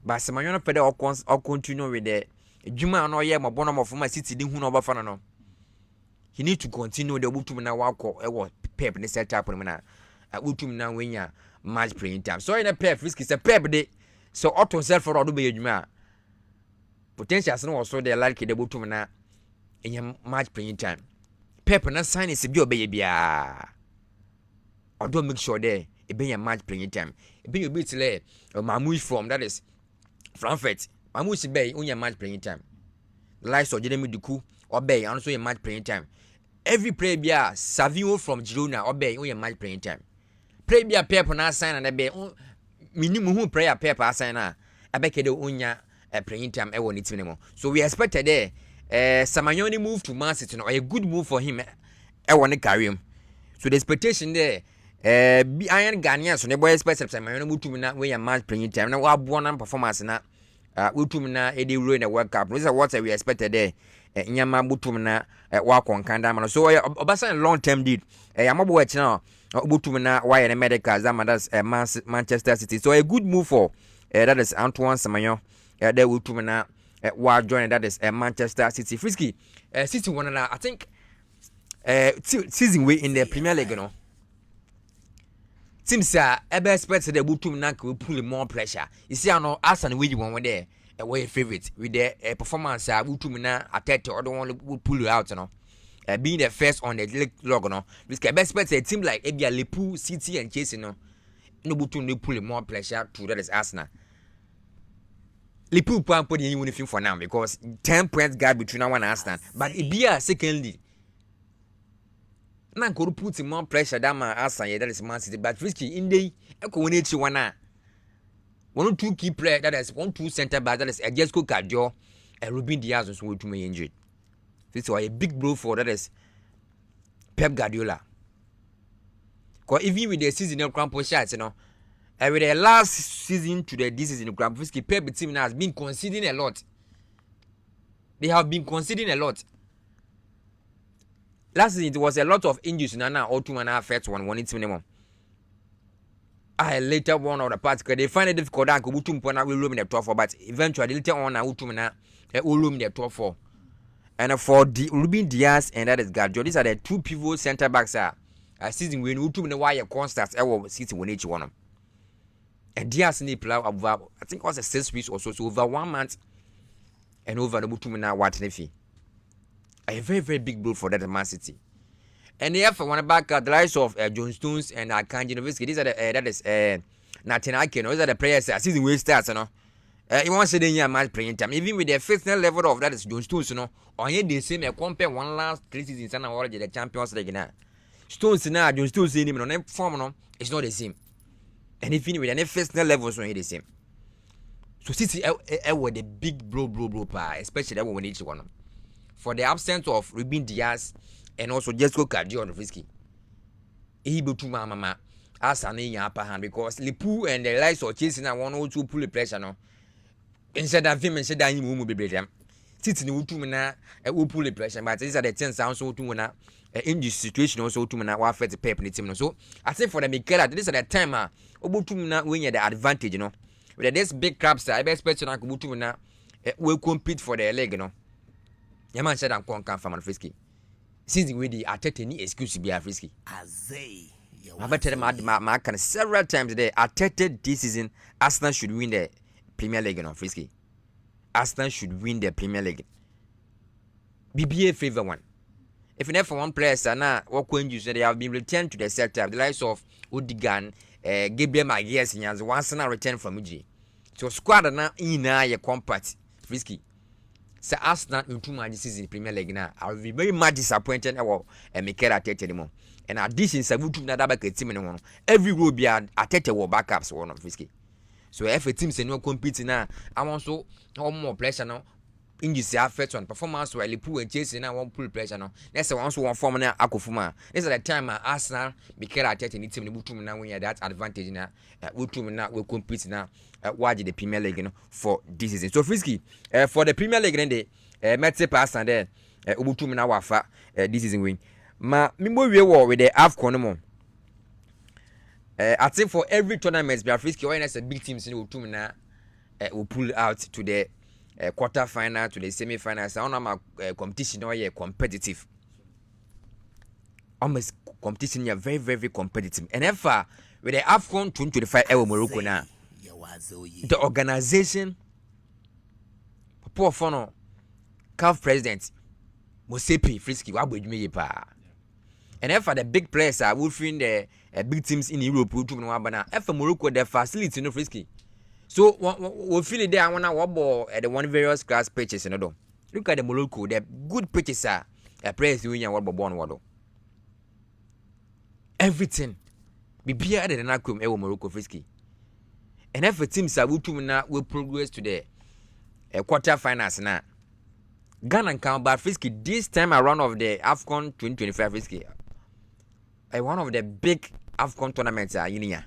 But Samayana Pedal or continue with the Juma no yeah, my bonum of my City didn't know about Fanano. He need to continue the Butumina walk or pep in the setup at Butumina win your match playing time. So in a pep, Frisky is a pep day. So Otto self for all the way Juma. Potential no also they like the Butumina in your match playing time. Pep na sign is a bio baby. Or don't make sure there it be a match playing time. It be a bit late. Mamouche from that is Frankfurt. Mamouche Bay on your match playing time. The likes of Jeremy Duku or Bay also your match playing time. Every player be Savio from Girona or Bay on your match playing time. Play be a Pep na sign and a Bay minimum who player Pep sign I beg you unya playing time I want it anymore. So we expected there Samayoni move to Man City, a good move for him. I want to carry him. So the expectation there be iron Ghanaians so nobody expects Samayoni move to me where match playing time. Now we have performance na Utumina Eddie ruin the World Cup. This is what we expected there. Nyama Butumina walk on Kandama. So Obasan long term deal. I'm about now Butumina why the medical that's Manchester City. So a good move for that is Antoine Samayon. There Butumina while joining that is Manchester City. Frisky City one I think season way in the Premier League, you know. Seems ever expected the Butumina will pull more pressure. You see, I know as and we one there away favorite with the performance Butumina attack or don't want to pull you out, you know. Being the first on the league log, you know. This can best expect a team like Ebia Lipu, City and Chase, you know. No Butumina pull more pressure to that is Arsenal. Lipu put in anything for now because 10 points gap between now and Arsenal. But it be a secondly. Now could put more pressure than my Arsenal, that is Man City. But Frisky in the echo when it's one or two key players that is 1-2 center back that is a Jesco Cardio and Ruben Diaz was to me injured. This was a big blow for that is Pep Guardiola. Because even with the season of Crampo shots, you know. With the last season to this season, Frisky Pep team has been conceding a lot. They have been conceding a lot. Last season, it was a lot of injuries. Nana or 2.5 first one it's minimum. I later one of the parts because they find it difficult to go to Pona will room in the top 4, but eventually later on I will room in the top 4. And for Ruben Diaz and that is Gajo, these are the two pivot center backs. Season when we took the wire constants, I will see when each one. And Diaz need play over, I think it was a 6 weeks or so over 1 month and over the Mutumina Watnefi. A very, very big blow for that Man City. And therefore, one back the likes of John Stones and Akanji Novisky. These are the that is Nathan Aken. Those are the players season we start, you know. You want to say the match playing time, even with the fitness level of that is John Stones, you know. On here they say compare one last 3 seasons and already the Champions League now. Stones now, John Stones in him on them form, no, it's not the same. And if you with any fitness levels, not the same. So City were the big blow, especially that when each one. For the absence of Ruben Diaz and also Jesco Cardio on Frisky. He be to mama as an in upper hand because Lipu and the lights of chasing and 1 or 2 pull the pressure no. Instead of him and said that he will be them. Sitting in Utumana, will pull the pressure, but these are the 10 sounds so to in this situation also to mana wa fet pep in team. So I say for the Mikela, this is the time Obutumana win the advantage, you know. With this big crabs, I expect to Butumana will compete for the leg, you know. Yaman said I'm going to come from Frisky. Since we the Arteta any excuse to be a Frisky. Azay. I've tell my several times today. Arteta this season, Arsenal should win the Premier League on Frisky. Arsenal should win the Premier League. BBA favor one. If you never one player, now what when you say they have been returned to the setup, the likes of Odigan, Gabriel Maguire, and once now return from UG. So squad now in a compact Frisky. So Arsenal into my season Premier League now, I will be very much disappointed about Mikel Arteta anymore. And addition is a good team in one. Every row be Arteta will backups one of Frisky. So if a team say no compete now, I want so more pressure now. Injuries affect on performance while Liverpool and Chelsea now won't pull pressure now. That's one form now Akufuma. This is the time Arsenal Mikel Arteta need team to now when you that advantage now. Will compete now. Why the Premier League, you know, for this season. So Frisky, for the Premier League, then they Metse pass and then Ubutu now wafa this season win. Mimbo we war with the AFCON mo. I think for every tournament, Frisky, when there's a big teams in Ubutu now will pull out to the quarter final to the semi final. So our competition now is competitive. Almost competition is very, very competitive. And if with the AFCON 2025 Morocco now. The organization, poor Fono, CAF president, Mosepi, Frisky, and if the big players are wolfing the big teams in Europe, if Morocco, the facility, no Frisky. So, we feel it there. I want to wobble at the one various class pitches. Look at the Morocco, the good pitches are a players doing a wobble born waddle. Everything be better than I could Morocco, Frisky. And if a team will progress to the quarter finals now, Ghana and Canberra Frisky this time around of the AFCON 2025 Frisky, one of the big AFCON tournaments are in here.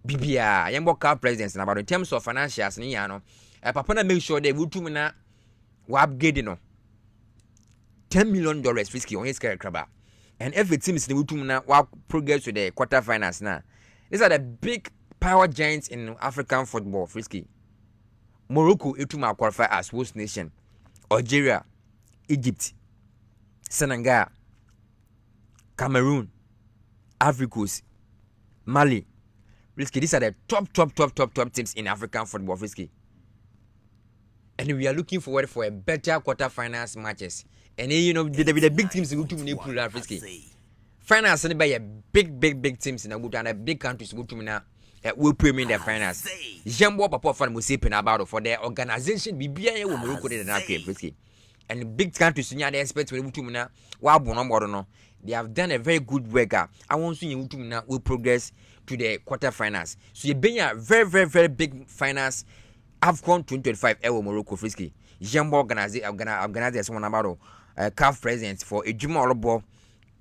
BBA, young Cup presidents about in terms of financials, Niano, Papa make sure they will to upgrade $10 million Frisky on his career crab. And every team is will progress to the quarter finals now. These are the big power giants in African football, Frisky. Morocco, Ituma qualify as host nation. Algeria, Egypt, Senegal, Cameroon, Ivory Coast, Mali. Frisky, these are the top teams in African football, Frisky. And we are looking forward for a better quarterfinals matches. And you know, the big teams will to pull out Frisky. Finals by a big teams in a big countries will premium their finals. Jambo Papa fan Musipin about for their organization be beer will Morocco than Frisky. And big countries in the experts will Mutumina, Wabono. They have done a very good work. I want to see Mutumina will progress to the quarterfinals. So you've been a very big finals. AFCON 2025 Morocco Frisky. Jambo organization about CAF presidents for a Juma Olobo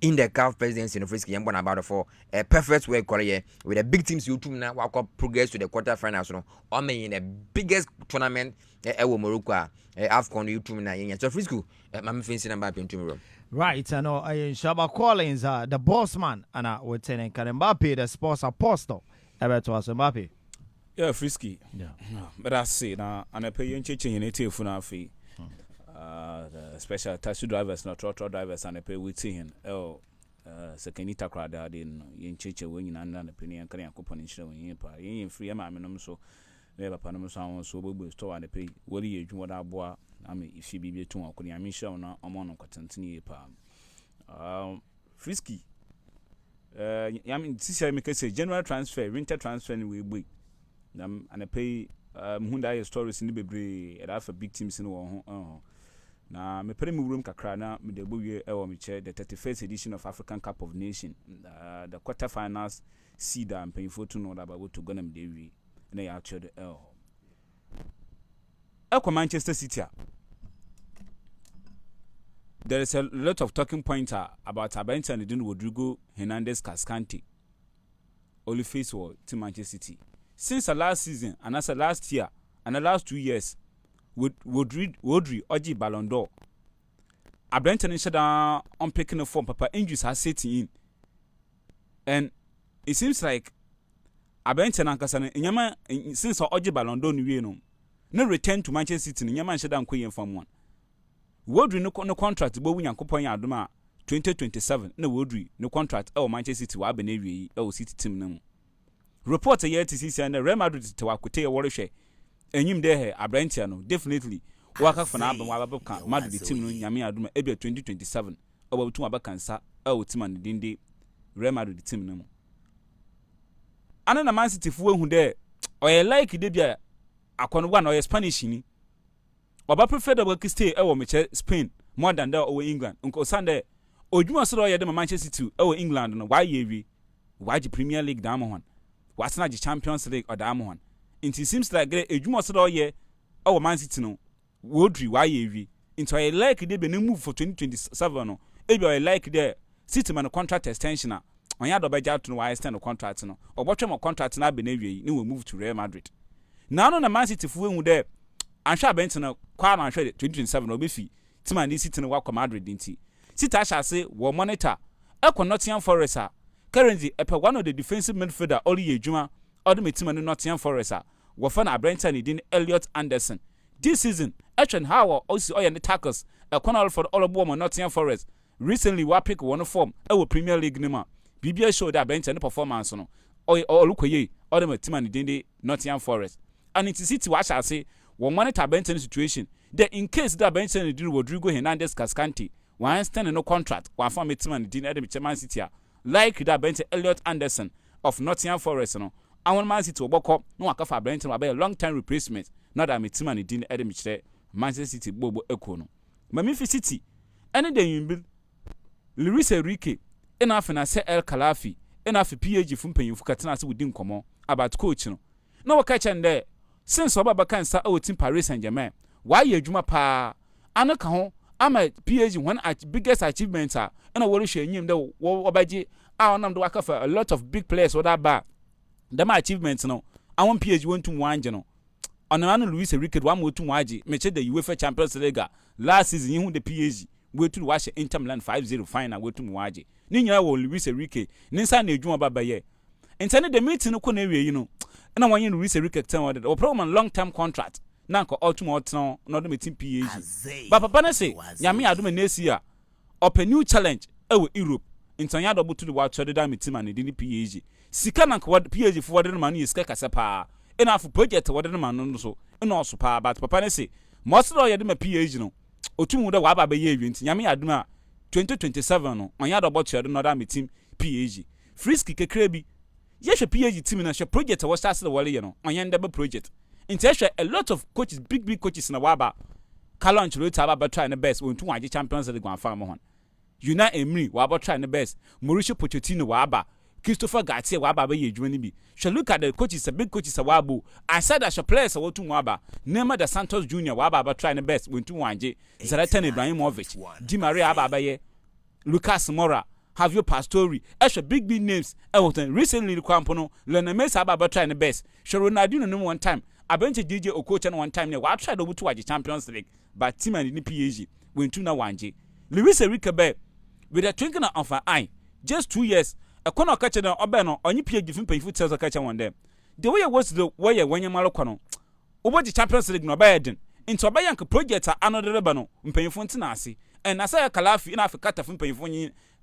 in the CAF presidency in Frisky and about for a perfect way career with the big teams you now walk up progress to the quarterfinals no or in the biggest tournament Morocco AFCON you now in so Frisky I'm facing about into Right, I know Shaba Collins, the boss man, and I would say Mbappe, the sports apostle. Ever to us, Mbappe. Yeah, Frisky. Yeah. But I say now, and I pay you in native for fee. The special taxi drivers, not trotro drivers, and I pay with him. Oh, Sekenita crowd, I didn't in Chicha winning and an opinion, carrying a coupon in showing in free amount so never Panama sound so we store and pay. What do you do what I bought? I mean, if she be too, could I mean, show now, I'm on continue palm. Frisky. I mean, this I make a general transfer, winter transfer, and we wait. And I pay Hyundai stories in the baby and after big teams in one. Now, me put room Kakrana, me the Buye Ewomiche, the 31st edition of African Cup of Nations, the quarterfinals seed and paying for to know about what to go them Davy. And they actually Manchester City. There is a lot of talking points about Abenta and Rodrigo Hernandez Cascante. Only face war to Manchester City. Since the last season and as the last year and the last 2 years, with Rodri Oji Ballon d'Or. Abenta and Shada on picking the form, Papa injuries has setting in. And it seems like Abenta and Kasana Yama since Oji Ballon d'Or no return to Manchester City, Yama Shada and Queen from one. Wodri no contract bo wunya kopon ya adoma 2027 na Wodri no contract Manchester City wa benewi City team na mu report yet TCC and Real Madrid to wakote e worehwe enyim de he Abrantia no definitely waka for na abon wa baka Madrid team no nyame adoma e 2027 obabutu abakansa team and dinde Real Madrid team na mu ana na Man City fu ehu de oye like de bia akono wa na oye Spanish ni Oba prefer the work stay meche Spain more than that over England. Uncle Sunday, Ojuma so ya dem Manchester City over England no why ye why the Premier League damo one. What's not the Champions League or damo one. It seems like Ojuma so ye over Man City no Wodri why ye into I like they be move for 2027 no. Maybe I like there City man contract extension na. On ya do beja to no why extend the contract no. Or watch my contract na be na we no move to Real Madrid. Now no na Man City fu hu there I'm sure Benton kwa na 2027 obefi tima ni City no wa Madrid dinti City asha say wo monitor Nottingham Forest currently one of the defensive midfielder Oli Ejuma odum tima no Nottingham Forest wo fa na Brentford ni din Elliot Anderson this season how also the tackles for all of Nottingham Forest recently wa pick one form Premier League nima bibia show that Brentford performance no olukoye odum tima ni din Nottingham Forest and it City wa asha say one monitor Benton situation. Then in case that Benton did Rodrigo Hernandez Cascante, one stand no contract, one form a team and didn't Man City. Like that Benton Elliot Anderson of Nottingham Forest, no. I want Man City to walk up, no Akafa Benton will be a long time replacement. Not that team and didn't edit Manchester City Bobo Econo. Mamifi City, any day you build Luis Enrique, enough and I say El Khalafi, enough PAG from paying for Katanas within common about coaching. No catch and there. Since Obaba can start out in Paris Saint-Germain, why ye juma pa? Anaka ho, I'm a PhD one biggest achievements and I will share him the Wabaji. I want to work for a lot of big players or that bar. The my achievements no. I want PhD 1 to 1 general. On the man Luis Enrique 1 more to Waji, make the UEFA Champions League last season you the PhD. Go to watch Inter Milan 5-0 final go to Waji. Ninya wo Luis Enrique, Ninsa ne juma baba ye. Intended the meeting no konewe you know. And I want you to reach a record or program long-term contract. Nanko ultimate no not the meeting PhD. But Papa say, Yami Adum next year. Up a new challenge Europe. In Tanya double to the watch other than meeting and the PhD. Sikanank what PhD for the money is Kakasapa. Enough project what the man so and also pa but Papa say, most of your PhD no. Otumu the Waba be Yami Aduma 2027 no. On yard about your another meeting PhD. Frisky Krebi. Yes, a PhD team in a project was started the Wally, on Yandaba project. In a lot of coaches, big coaches in the Waba. Carlo Ancelotti about trying the best when 2 champions of the Grand Farmer. Una Emery, Waba trying the best. Mauricio Pochettino Waba. Christopher Garcia Waba be Juanibi. Shall look at the coaches, the big coaches of Wabu. I said I shall play a to Waba. Nema the Santos Jr. Waba about trying the best when 2 Zlatan Ibrahimovic. Di Maria Ababaye. Lucas Moura. have your Pastori, extra big names. Everton recently the Quampono, Lionel Messi about trying the best. Ronaldinho no one time. I been to DJ Okocha one time. Now I tried over to watch the Champions League, but team and in the PSG win 2-1. Luis Enrique be with a twinkling of an eye. Just 2 years. A corner catcher no obeno only PSG from pay foot sales catcher one day. The way it was the way when you malokono. Over the Champions League no bad. Into a bayank project another rebano, paying for Tinasi, and Azay Kalafi in Africa from paying for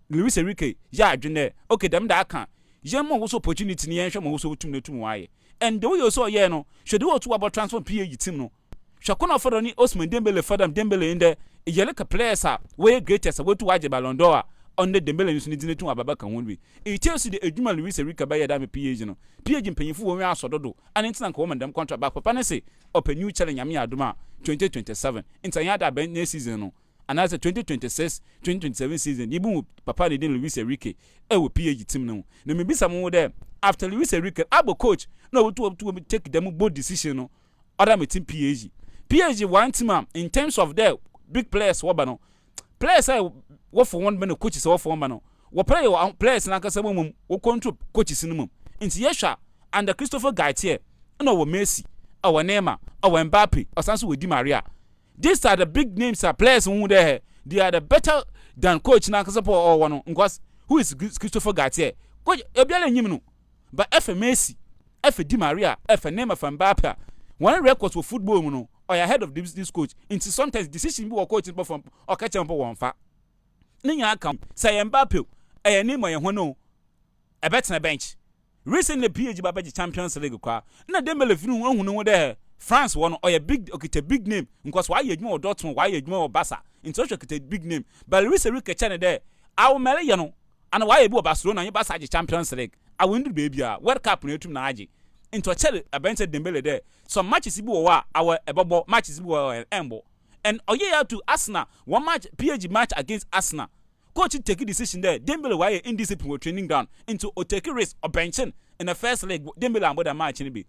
Luis Enrique, ya june, okay, them that can. Jamo was opportunity in Yansham also to the why. And the way you saw Yano, should do what about transfer PA team no. Shakona for any Osman Dembele for them Dembele in there, a yellow players are way greatest away to watch the Ballon d'Or. On the Dembele you need to Ababaka won't be. It tells you the Ejuma Luis Enrique by a dame PA no. PA paying for when I saw do, and it's not common them contract back for Panese, open new challenge Yamia Duma 2027. Into Yada Ben next season. And as a 2026, 2027 season, you move Papa de Luis Enrique, PA team no. There may be someone there after Luis Enrique, Abo coach, no to take them bold decision no. Other me team PSG. PSG one team in terms of their big players, Wabano. Players say what for one man coaches or for one man. What players like us woman who control coaches in the mum. Into Yesha and the Christopher Gaitier, no Messi, our Neymar, our Mbappe, or Sansu with Di Maria. These are the big names are players who there. They are the better than coach Nakasapo or one who is Christopher Gaitier. Coach Ebiala Nimino. But F Messi, F Di Maria, F Neymar from Mbappe. One records for football no or ahead of this coach. Into sometimes decision be coaching from or catch up one fa. Ninya come say Mbappe, a name or no a better bench. Recently PSG Babaji Champions League kwa. Na Dembele finu who know there. France one or a big big name because why you more Dortmund, why you more Barca in such a big name. But Luis Enrique China there, our Mariano, and why you Barcelona and Barca Champions League. I win the baby World Cup near to Naji. Into a child a bench Dembele there. Some matches our bubble matches and Embo. And oh yeah to Arsenal, one match PSG match against Arsenal. Coach take a decision there. Dembele why indiscipline were training down into or take a risk of benching in the first leg. Dembele and the match in be.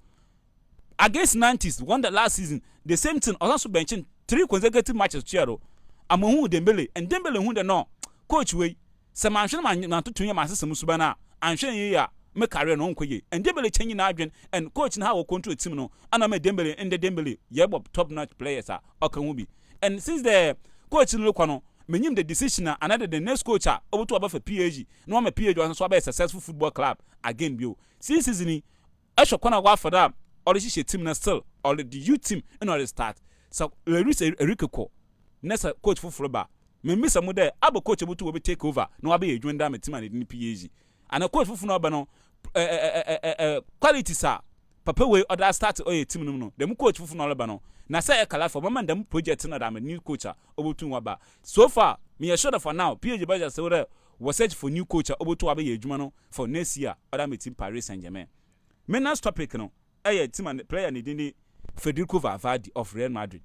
Against 90s, won the last season, the same thing also benching 3 consecutive matches. Chero, Amohu Dembele, and Dembele who the no coach way. Some man to your master Musubana, and showing ya make career no kwe. And Dembele changing agent and coach how control team no. And I made Dembele and the Dembele, yebob top notch players are Okamubi. And since the coach in Loquano, meaning the decision another the next coach over to above a PSG, no one a PSG was a successful football club again. Bio since season, I shall corner war for that. Or the team na still, or the youth team in order to start. So Luis Enrique ko next coach for Floba. Me miss some there. Abo coach able to take over. No be join them team and in PSG. And a coach for no bano quality sa. Papa we other start or team no. Them coach for no bano. Na say e kala for mama them project na them new coach able to waba. So far, me assure that for now PSG budget say was search for new coach able to abe ejuma for next year. Other me team Paris Saint-Germain. Men's topic no. Team and player needing Federico Valverde of Real Madrid.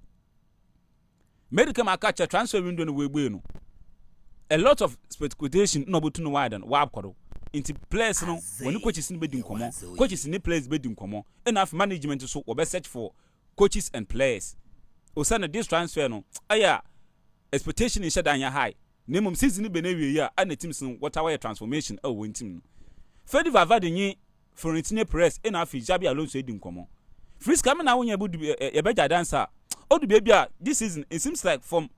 Medical catch a transfer window in Webueno. A lot of speculation no but no wide and wabcoro. Into players no when the coaches in bedding common, coaches in the players bedding common, enough management to so or best search for coaches and players. Osana this transfer no. Expectation is shut down your high. Name season in Beneria and the teams what our transformation win team. Federico Valverde Florentino Perez in Afi Jabi Alonso edin komo. Freeze coming now when you able to a better dancer. Oh the baby this season it seems like from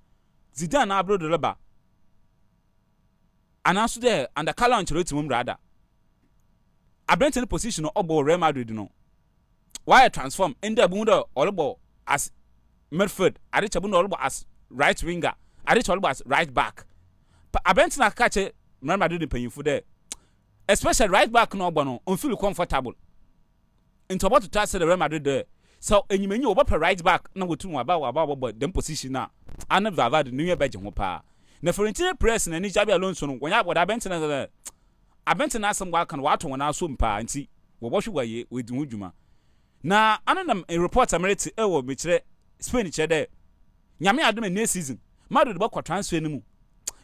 Zidane abro the rubber. And also there and the Carlo Ancelotti mum rather. I bent in the position of Real Madrid no. Why transform in the bunda all as midfield, I reach all as right winger, I reach all as right back. But I bent na catch Real Madrid paying for there. Especially right back no bono on feel comfortable. Into about to touch the Real Madrid there. So and you mean you over right back no go to about them position now. I never have the new year badge pa. Na Florentino Perez na ni Jabi Alonso no when I bent na some work and what when I so mpa nti wo bo hwe waye we di hudwuma. Na ananam a report America e wo me kire Spain kire there. Nyame adom next season. Madrid ba kwa transfer ni mu.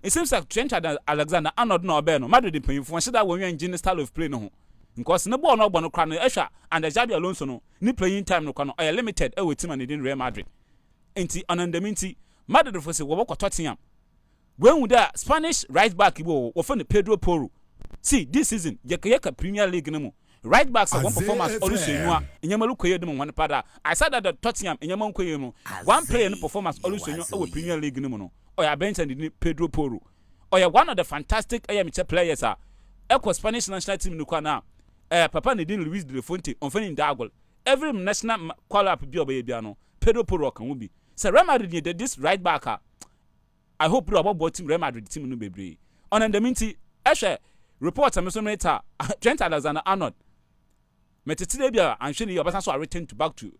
It seems like Trent Alexander Arnold no Obeno Madrid dey pay for that when engine style of play no because no ball no kra no ehwa and the Jabi Alonso no ni playing time no kra no limited with team and in Real Madrid enti anandaminti Madrid for say wo bokọ Tottenham when would that Spanish right back ibo often Pedro Porro. See, this season yeka Premier League no. Right backs are one performance Olusegun Enyamalu koye dem one pada. I said that the Tottenham Enyamalu koye mu one player no performance Olusegun over Premier League no no. Oya bench and Pedro Porro. Oya one of the fantastic AMC players are Eco Spanish national team no na Papa Nedin Luis de Fonte on finding Dagol. Every national call up bi obayebiano Pedro Porro can be. So Real Madrid did this right back. I hope you about team Real Madrid team no bebre. On the minti reports am so later Trent Alexander-Arnold Metete bia and shey your person return to back to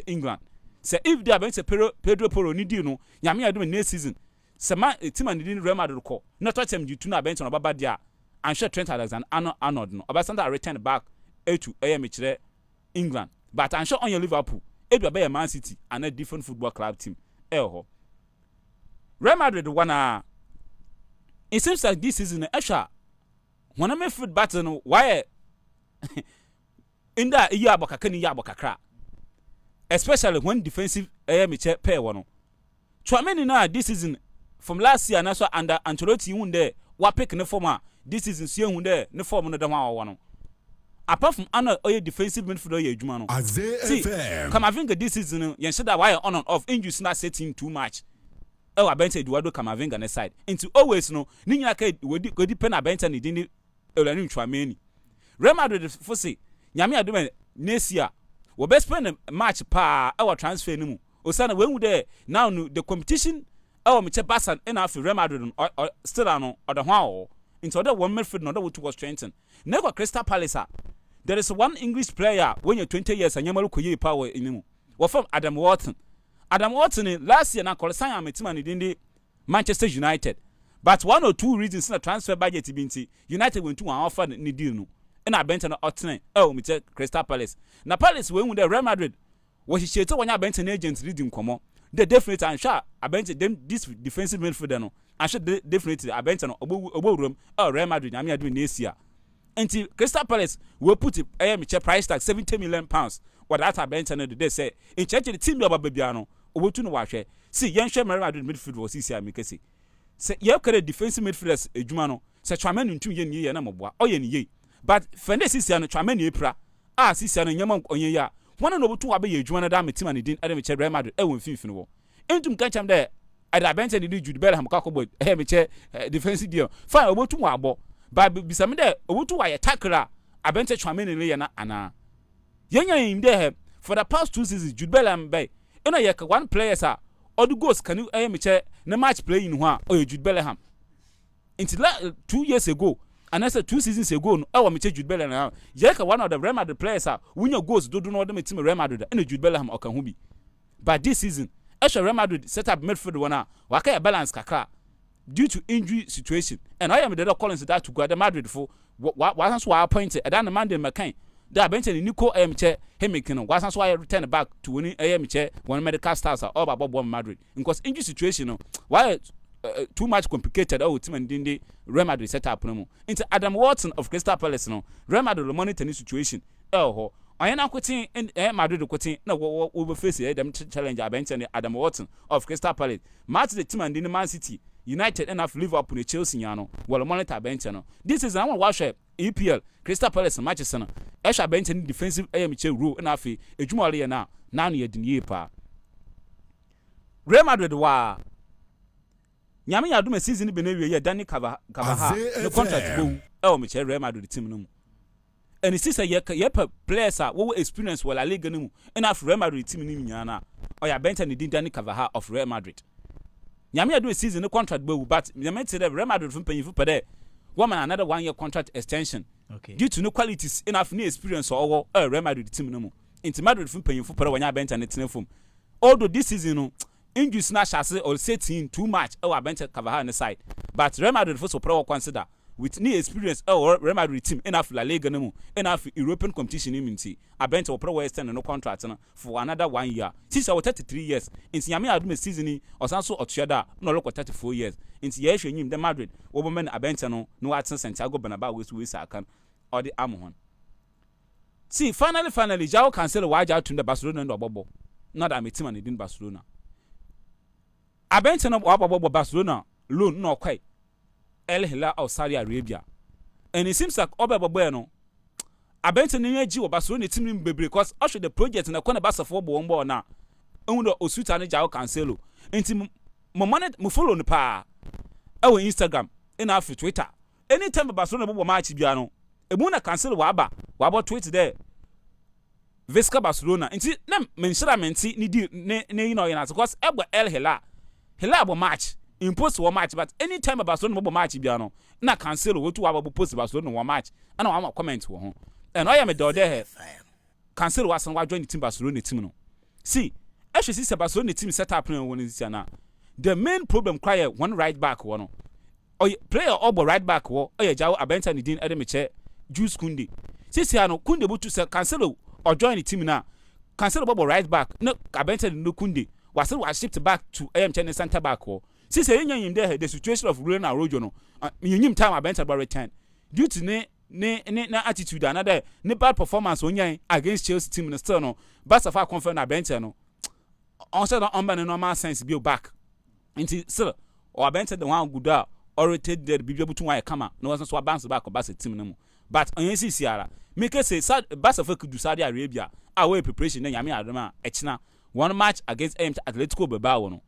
England. Say if they are going to Pedro Porro ni di no nyame adom next season. Say man team and di Real Madrid call. Not touch them you two na bench on baba dia and shey Trent Alexander-Arnold no. Obasanda return back to England. But I'm sure on your Liverpool it will be a Man City and a different football club team. Real Madrid wanna. It seems like this season extra. When I make foot battle, why? In that year, Bokakra. Especially when defensive pair one. Trameni now this season from last year, and also under Ancelotti one there. What pick no former this season? See one there no form no one. Apart from another defensive midfielder, Jumano. See, Camavinga this season, you said that why on and off injuries not setting too much. Oh, I bet Eduardo Camavinga on the side. Into always no, Nina would depend on Benton, didn't Elanim Trameni. Real Madrid for say, Yamia doing next year. We best spend a match pa our transfer no. Osana when we there now the competition. Oh, Miche Bassan enough Real Madrid or still on or the wow. Into other one midfield, another two was strengthened. Never Crystal Palace. There is one English player when you're 20 years and Yamalu Koye power in him. What from Adam Wharton? Adam Wharton last year now called Simon Metzman in the Manchester United. But 1 or 2 reasons in the transfer budget Binti United went to an offer ni deal no. And I bent on Otton. Oh, Mr. Crystal Palace. Now Palace when the Real Madrid was she when I bent an agent reading come on. They definitely I'm sure I bent them this defensive midfielder no. I should definitely I bent on Obo room or Real Madrid. I mean I doing this year. Until Crystal Palace will put a price tag £70 million. What that I bent on they say in church the team of Babiano. Obo to no wash. See, young Real Madrid midfield was easy. I make say. Say you have defensive midfielders Jumano. Say Tramen in 2 years na moboa. Oh ye. But Fende sisi ano Tramen Epra. Sisi ano nyama onye ya. One no to abe Jumana da me team and din ade me che Real Madrid e won finfin wo. Entum kan cham there. Ada bent and Jude Bellingham ka ko boy. Me che defensive deal. Fine obo to abo. But bisame there obo to wa tackler. Abente Tramen le ya na ana. Yenya him there for the past 2 seasons Jude Bellingham bay. Ena ye ka one player sa all the goals can you me che na match play in ho or Jude Bellingham. Until 2 years ago and I said 2 seasons ago no I me che Jude Bellingham. Ye ka one of the Real Madrid players are win your goals do no them team Real Madrid and Jude Bellingham or can who be. But this season extra Real Madrid set up midfield one wa ka balance kakra due to injury situation and I am the Collins that to go the Madrid for was so appointed and then Monday McCain that bench Nico che hemikin was so I return back to winning che one medical stars are all about Madrid because injury situation no why too much complicated our team and the Real Madrid set up no into Adam Wharton of Crystal Palace no Real Madrid monitor the situation I na quitting in Madrid quitting no we will face them challenge bench and Adam Wharton of Crystal Palace match the team and the Man City United enough Liverpool and Chelsea yano well monitor bench no this is I want watch EPL Crystal Palace matches no extra bench and defensive AMC rule na afi ejumale na na no yedin pa Real Madrid wa nyame ya do season be na wie Dani Carvajal the contract go me che Real Madrid team no and it is a ye players are wo experience wala league no mu and af Real Madrid team no nyana na o ya bench and Dani Carvajal of Real Madrid nyame ya do season the contract go but nyame say Real Madrid from panyifo pede woman another 1 year contract extension due to no qualities enough new experience or Real Madrid team no mu into Madrid from panyifo pede wanya bench and team from although this season no injuries na chance or setting too much our bench Carvajal on the side but Real Madrid for so pro consider with new experience or Real Madrid team enough La Liga no mu enough European competition immunity a bench or pro extend no contract for another 1 year since our 33 years in nyame adum season or sanso otuada no look 34 years in ye hwenyim the Madrid woman a bench no Watson Santiago Bernabeu we can or the Amon see finally João Cancelo waja to the Barcelona no bobo not that me team and in Barcelona a bench no Barcelona loan no quite El Hilal of Saudi Arabia. And it seems like Oba Bueno. I bet an energy of Barcelona team because actually the project in the corner bus of football now. Undo Osuta and Jao Cancelo. Into Momanet Mufolo on pa. Our Instagram and after Twitter. Anytime Barcelona match Biano. A Muna Cancelo Waba tweet there. Vesca Barcelona. Inti nem mentionamenti ni you know because El Hilal match. Impose one match, but anytime a Barcelona match biano, na cancel what to have post Barcelona one match. And I want comment to and I am a door there. Cancel was and why join the team Barcelona team. No. See, actually, see Barcelona team set up when this now. The main problem cry one right back one. Or player or right back war, or Jao Abenta Nidin Edemiche, Juice Kundi. See, Kundi but to cancel or join the team now. Cancel Bobo right back, no Abenta no Kundi. Was shipped back to AM China Santa back war. Since in there, the situation of Ruben Arojo, you time about about return due to ne attitude another ne bad performance on against Chelsea team in the stern, but of our confirmed Abentano. Also, on normal sense, be back into still or Abenta the one good out or rotate the be able to why come out. No one so bounce back or Basset team. But on Sierra, make us say Basafa could do Saudi Arabia, away preparation, and Yami Adama, Echna, one match against Atletico Bilbao.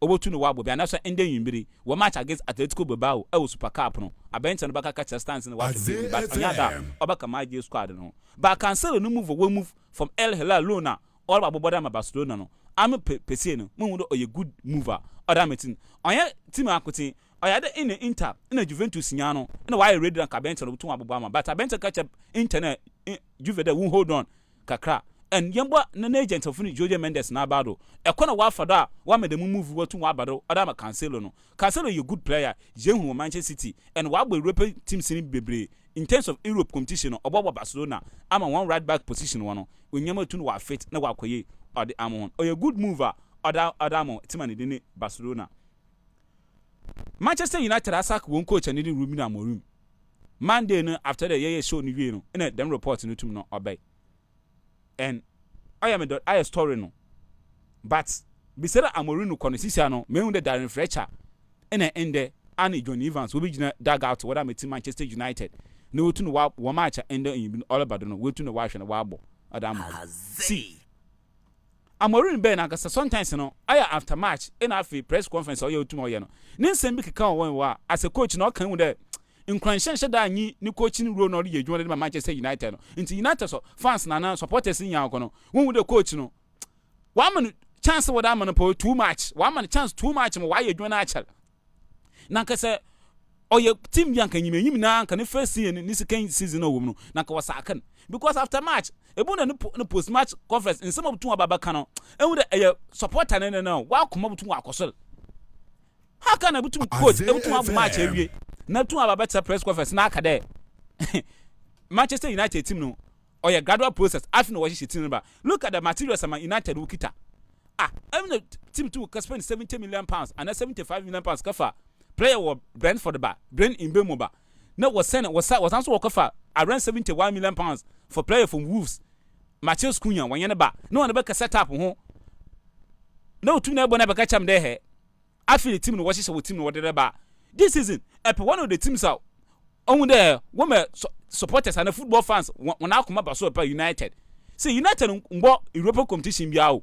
Over to the Wabo, and that's ending in Bidi. One match against Atletico Bilbao, Super Cup. A bench and back catch a stance in the water, but another, Obaka my dear squad. But cancel no move away move from El Hilal Luna, all about Bodama Barcelona. I'm a Pesino, Mundo or a good mover, or damn it. I had Tim Akuti, I had in the Inter, in a Juventus Signano, and a wire read like a bench of Obama, but I bent to catch up internet, Juve that won't hold on, Kakra. And Yamba, an agent of Jorge Mendes Nabado. A corner wa for that, one made the move to Wabado, Adama Cancelo. Cancelo, you good player, Jemu Manchester City, and what will repeat team Sini Bebre in terms of Europe competition or Boba Barcelona. I'm a one right back position one. When Yama to wa fit, no wakoye, or the Amon, or a good mover, or Adamo, Timani Dini, Barcelona. Manchester United Asak won't coach and needing Rumina Morum. Monday after the year show Nivino, in a them report in Utumno obey. And I am a story no. But beside Amorino Conisiciano, me the Darren Fletcher, and end there, Annie John Evans will be dug out what I'm at Manchester United. No to know one match and then all about no, will to know wash and a wabble. Adam. See. Amorino Ben, I guess sometimes, I after match, and after press conference or you tomorrow. Ninsen Biki come when as a coach, not come with that. In Cranshaw that ni coaching role or you joined Manchester United. Into United fans and supporters in Yagono. When would the coach know? 1 minute chance what I'm on a too much. 1 minute chance too much and why you doing actual. Nanka say, oh, your team young can you mean now can first see in this season no woman. Nanka was second. Because after match, a bonnet no post match conference in some of two Abacano, and with a supporter and no, welcome up to Wakosel. How can I be to coach every 2 match every year? Not to have a better press conference, there. Manchester United team no, or a gradual process. I don't know what she's team about. Look at the materials of United Wukita. I'm the team to spend £70 million and a £75 million cover. Player was Brent for the bar, Brent in Bemoba. No was sent was also cover around £71 million for player from Wolves. Matheus Cunha, when you're back. No one ever set up home. No two never catch them there. I feel the team watches with team what they're about. This season, one of the teams out on there, women supporters and the football fans when I come up as well United. See, United what European competition biao.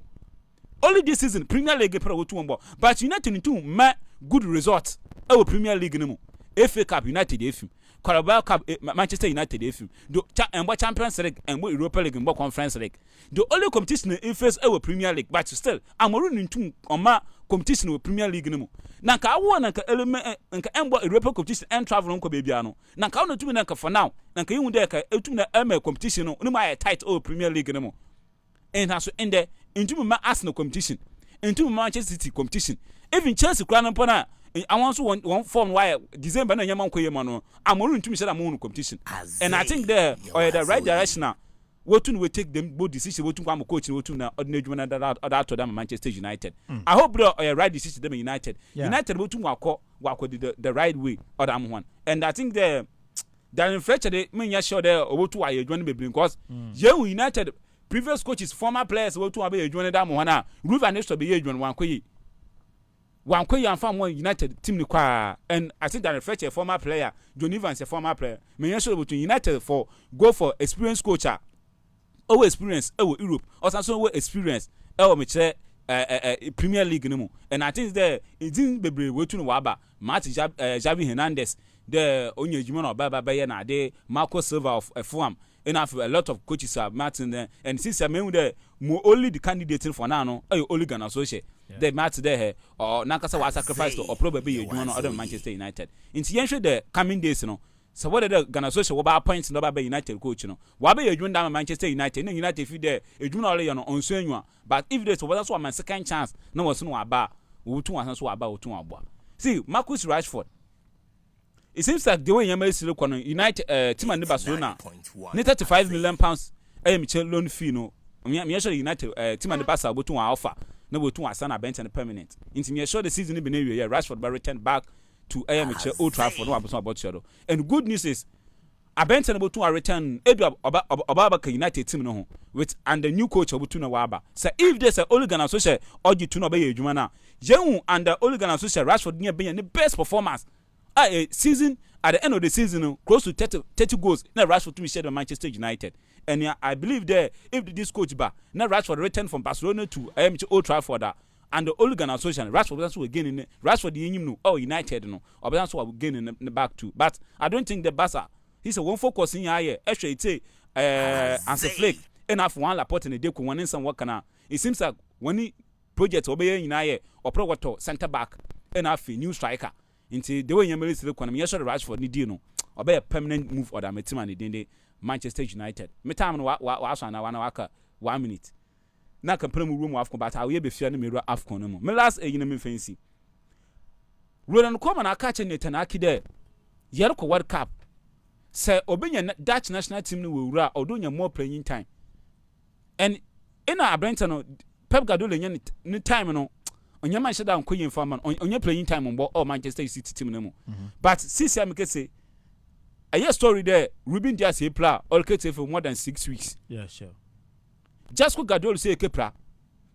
Only this season, Premier League pro 2 but United in 2 good results. Our Premier League no. FA Cup United FM. Carabao Cup Manchester United FM. Do and what Champions League and what Europa League and what Conference League. The only competition in face our Premier League, but still I'm running 2 on my competition with Premier League no. Nanka awo nanka element nanka embo European competition and travel nko bebiano. Nanka ono tumi nanka for now. Nanka yiwu de ka etum na ML competition no ma tight o Premier League no mo. And has in there into my Arsenal competition, into Manchester City competition. Even Chelsea crown upon I want one form why December na yaman ko yemano. I'm running to me say I'm competition. And I think there or the right direction now. What we take them both decision what to come coach what to now ordinary that to them Manchester United. I hope bro or right decision them United. United what to walk the right way or that one. And I think the Darren Fletcher they mean ya sure there what to I join because United previous coaches former players what to be join that one. Ruben needs to be join one One Koyan from one United team and I think that reflect a former player, John Evans a former player. May I show between United for go for experienced coach. Oh experience, oh Europe, or some experience, oh Michelle Premier League no more. And I think there it didn't be waiting Waba, Martin Javi Hernandez, the only human or Baba Bayana, de Marco Silva of a form. Enough a lot of coaches are Martin there, and since I mean the more only the candidate for now, only gonna associate. The match there or Nakasa was sacrificed or probably you know other Manchester United. In the coming days, you know. So what are the gonna associate about points no by United coach, you know. Why be you doing down Manchester United? And United if you there, you do not on Sunua. But if there's that's what my second chance, no was no about who two ones about two about. See, Marcus Rashford. It seems like the way you may look on United team and Barcelona, £35 million. Michel loan fee no. I'm sure United team and the Barca will to offer. No to Asana bench and permanent. Into me sure the season in year Rashford by return back to Michel Old Trafford. No about shadow. And good news is a bench and about to return Obaba United team no with and the new coach of Tuna Waba. So if there's a Oligan associate or you to know by Jumana, Young and the Oligan associate Rashford near being the best performance. A season at the end of the season, close to 30 goals. Now Rashford to be shared by Manchester United, and I believe there if this coach back now Rashford returned from Barcelona to Old Trafford, and the Oligan Association Rashford that's what again in Rashford the no or United no, or that's what again in the back too. But I don't think the Barca he's a one focus in here. Actually, it's as a flick enough one Laporte in the day one in some work now. It seems like when he project obey in here or pro center back enough new striker. Into the way you may look when I'm sure Rashford need no or be a permanent move or that my team and the Manchester United. Me time was na 1 minute. Na compare room Afcon but I will be fearing me Afcon no more. Me last a me fancy. Roland come and I catch in Tanaki there. Yerko World Cup. Say Obinya Dutch national team no will ra or doing more playing time. And in our Brenton Pep Guardiola any time no. On your man shut down Queen Farman on your playing time on board all Manchester City team no more. But since I make say a year story there, Ruben Dias he play all for more than 6 weeks. Yeah, sure. Just go Guardiola say Kepra.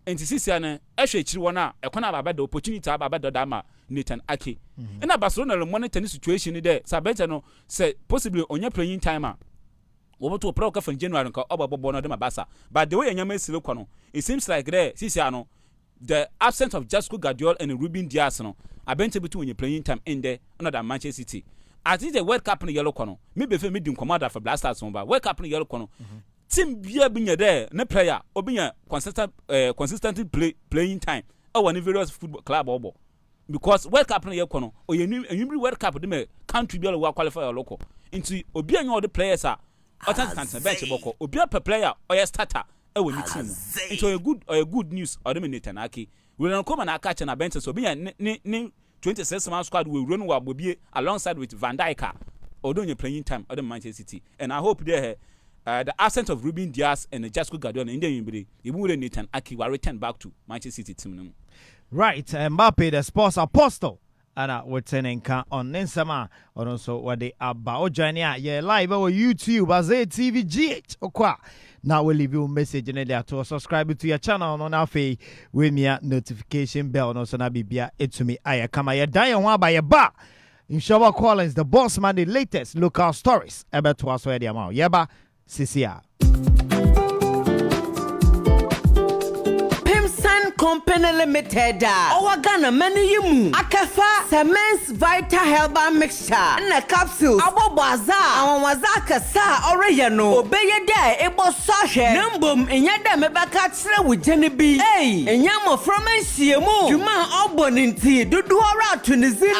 And to see an actually Chiwana, a corner about the opportunity about the Dama Nathan Ake. And a Barcelona monitor situation there. Sabetano say possibly on your playing timer. Over to a pro from January and call Bono de Mabasa. But the way you may see it seems like there, Sisiano. The absence of Jasco Guardiola and Ruben Dias no abent between your playing time in there another Manchester City. I think the World Cup in the yellow corner. Maybe if me dim commander for Blasters on ba World Cup in the yellow corner. Team bia binya there no player obinya consistently playing time. Our various football club obo. Because World Cup in the yellow corner or you World Cup dem country be able qualify your local. Into obi any other players are Otan bench boko. Obi per player or a starter. It's a good news or the Tanaki. We don't come and catch an bench so be a 26 man squad will run what will be alongside with Van Dijk or doing your playing time or the Manchester City. And I hope there the absence of Ruben Dias and the Jasco Guardiola in the NBA, it wouldn't need an Aki will return back to Manchester City team. Right, Mbappe, the sports apostle. And we're turning on Ninsama, or also what they are about Jania, yeah, live over YouTube, Azay TV GH, Okwa. Now we'll leave you a message in there to subscribe to your channel on our face with me a notification bell. No, so na bibia it to me. I come here, die one by a bar. In Shawa Collins, the boss man, the latest local stories about to us where they are. Yeba, CCR. Company Limited. Ghana many yimu. Akafa Cements Vita Herbal Mixture. Na capsules. Abo baza. Awon wazaka sa oreyano. Obeye de ebo sahwe. Numbum enyada mebaka kire wo jene bi. Hey, enyamo from ensiemu. Juma oboninti dudu ora tunizi.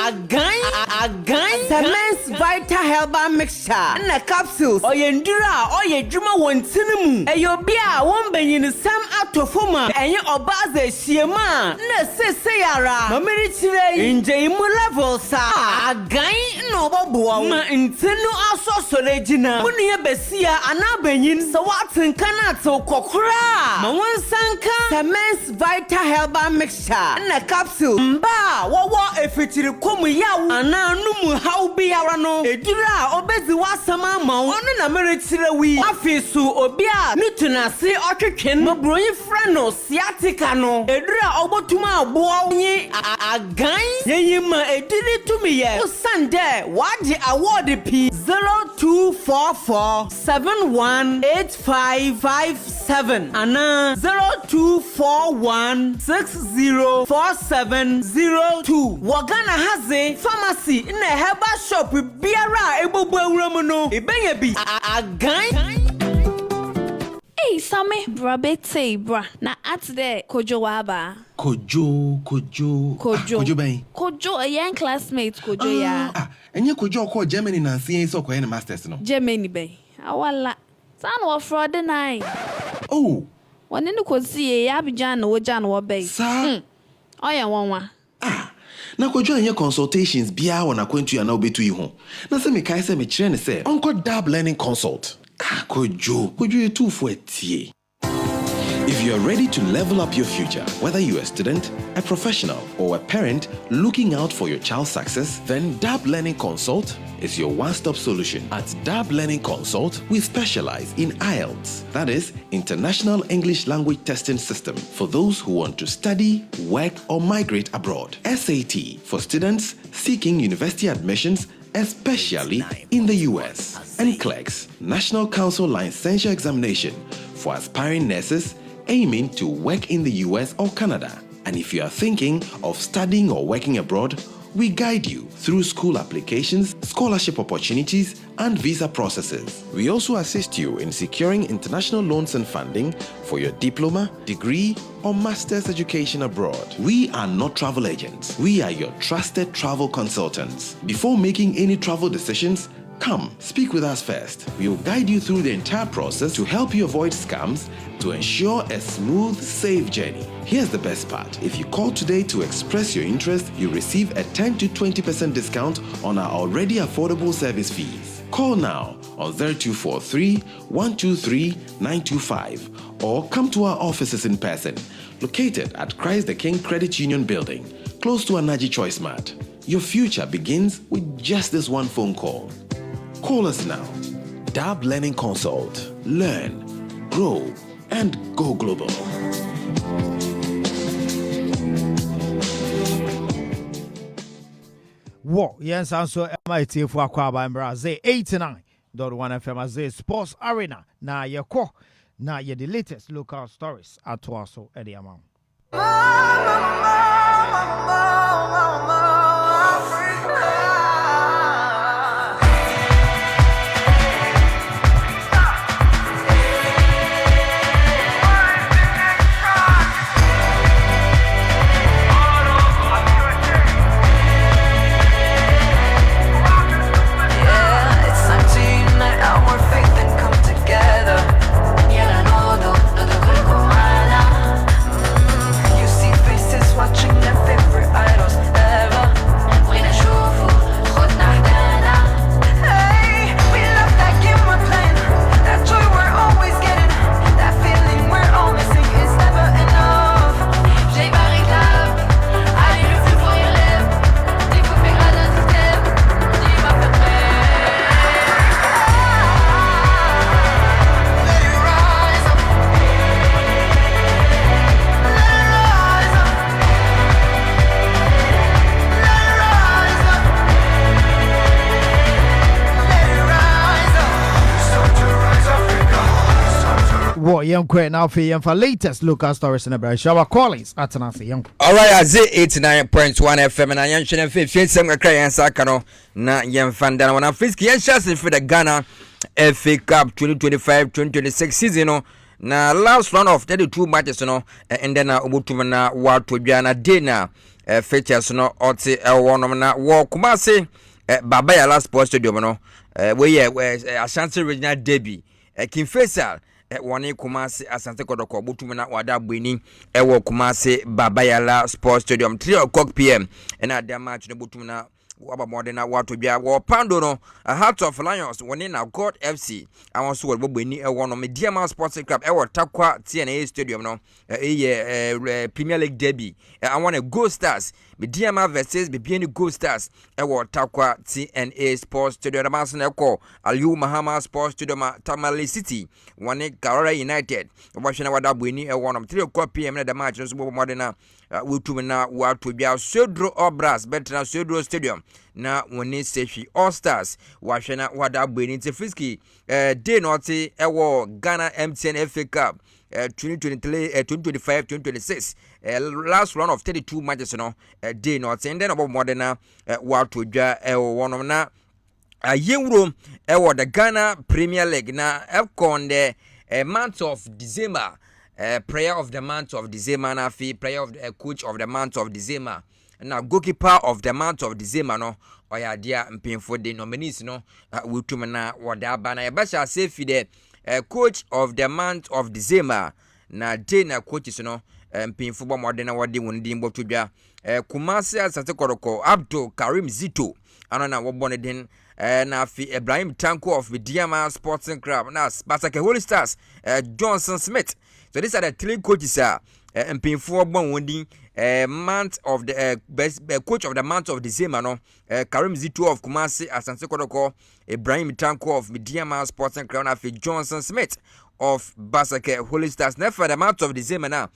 Agan Cements Vita Herbal Mixture. Na capsules. Oyendura oyejuma wontinimu. Eyobia wonbenyin sam atofuma. Enye obaze Siema na sese yara mamiri chire inje imu level sa agan no bobo ma ntenu asoso regina muni ye besia anabenyin sa watin kana to kokora ma wonsanka Cements Vita Herbal Mixture na capsule mba wowo efitiri komu yawo ana numu haubi yara no edira obezi wasama ma onu na miri chire wi afisu obi a nutunase otwetwen mabroyi frano sciatica no no edura obotuma abo yin agan yeyima ediri tumi ye usande waje award p 0244718557 ana 0241604702 wagana haze pharmacy na herbal shop biara ebobo awuramu no ebenye bi agan. Hey, Sammy, brabete, bra. Na at there, Kojo waba. Kojo ben. Kojo, a young classmate, Kojo ya. And you Kojo call Germany and see so quiet masters no. Germany bay. Awala. San wa fraud night. Oh. One in the could see a Abidjan or Jan or bay. Sir. Oh, yeah, one. Na Kojo and your consultations be our na kwentu ya na obetu iho. Na se me kai se me chire ne se. Uncle Dab Learning Consult. Kojo you too for a tie. If you are ready to level up your future, whether you're a student, a professional, or a parent looking out for your child's success, then DAB Learning Consult is your one-stop solution. At DAB Learning Consult, we specialize in IELTS, that is, International English Language Testing System, for those who want to study, work, or migrate abroad. SAT, for students seeking university admissions, especially in the US. And NCLEX, National Council Licensure Examination, for aspiring nurses aiming to work in the US or Canada. And if you are thinking of studying or working abroad, we guide you through school applications, scholarship opportunities, and visa processes. We also assist you in securing international loans and funding for your diploma, degree, or master's education abroad. We are not travel agents. We are your trusted travel consultants. Before making any travel decisions, come, speak with us first. We will guide you through the entire process to help you avoid scams to ensure a smooth, safe journey. Here's the best part. If you call today to express your interest, you receive a 10 to 20% discount on our already affordable service fees. Call now on 0243 123 925 or come to our offices in person, located at Christ the King Credit Union Building, close to Anaji Choice Mart. Your future begins with just this one phone call. Call us now. DAB Learning Consult. Learn, grow, and go global. Whoa, yes, and so MIT for Aquaba and Brazil 89.1 FM Azay Sports Arena. Now you call. Now you're the latest local stories at Twaso at the amount. Young Queen now for latest local stories in the brand. Shower callings at Nancy Young. All right, Azay 89.1 FM and I am Shannon 15 some cry and Sakano na Yan Fandana when I frisk yan chances for the Ghana FA Cup 2025-2026 season na last round of 32 matches and then Obutumana Watu Biana Dena features Oti Elwonomana War Kumasi Babaya last sports stadium where Ashanti Regional Derby King Faisal Wani Kumasi Asante Kodoko Butumana Wada Bini Ewo Kumasi Babayala Sports Stadium 3:00 p.m. and at their match the Butumana Waba Modena Watu Bia War Pandono a Heart of Lions winning a God FC. I also will Bobini one of Mediama Sports Club Ewo Takwa TNA Stadium Premier League Derby. I want a Go Stars Mediama versus Bibiani Gold Stars ewo Takwa TNA Sports Studio Damas na eko Aliu Mahama Sports Studio Tamale City wane Karora United washena wada bueni ewo nam 3 PM na the match no so bo na wutum na watu bia Sodro Obras betra Sodro Stadium na wone Sefi All Stars washena wada bueni Tefiski day noti ewo Ghana MTN FA Cup 2023 2025 2026 last round of 32 matches no day noti and then about modern watu bia wonom na Yewro the Ghana Premier League na on the month of December prayer of the month of December na fi prayer of the coach of the month of December na goalkeeper of the month of December no oya dia mpemfo de nominees no wutum na wada ba na yebasha say fi the coach of the month of December na day na coaches no mpemfo bo modern na wade won din botodwa Kumasi Asante Kodoko Abdul Karim Zito ano na wobone den na fi Ibrahim Tanko of Mediama Sporting Club na Basake Holy Stars Johnson Smith. So these are the 3 coaches mpemfo bon wondin month of the best coach of the month of December no Karim Zito of Kumasi Asante Kodoko, Ibrahim Tanko of Mediama Sporting Club na fi Johnson Smith of Basake Holy Stars. Now for the month of December now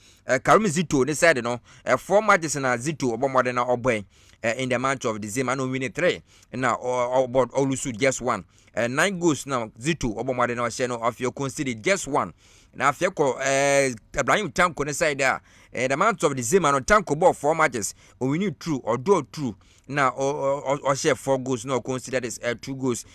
Karim Zito decided no 4 matches na Zito obomo na oboy in the month of December no win 3 now about Olusu just 1 9 goals now Zito obomo na share of your consider just 1 now Fieko Ibrahim Tanko decided the month of December no Tanko ball 4 matches or we need true or do true now or share 4 goals no consider this 2 goals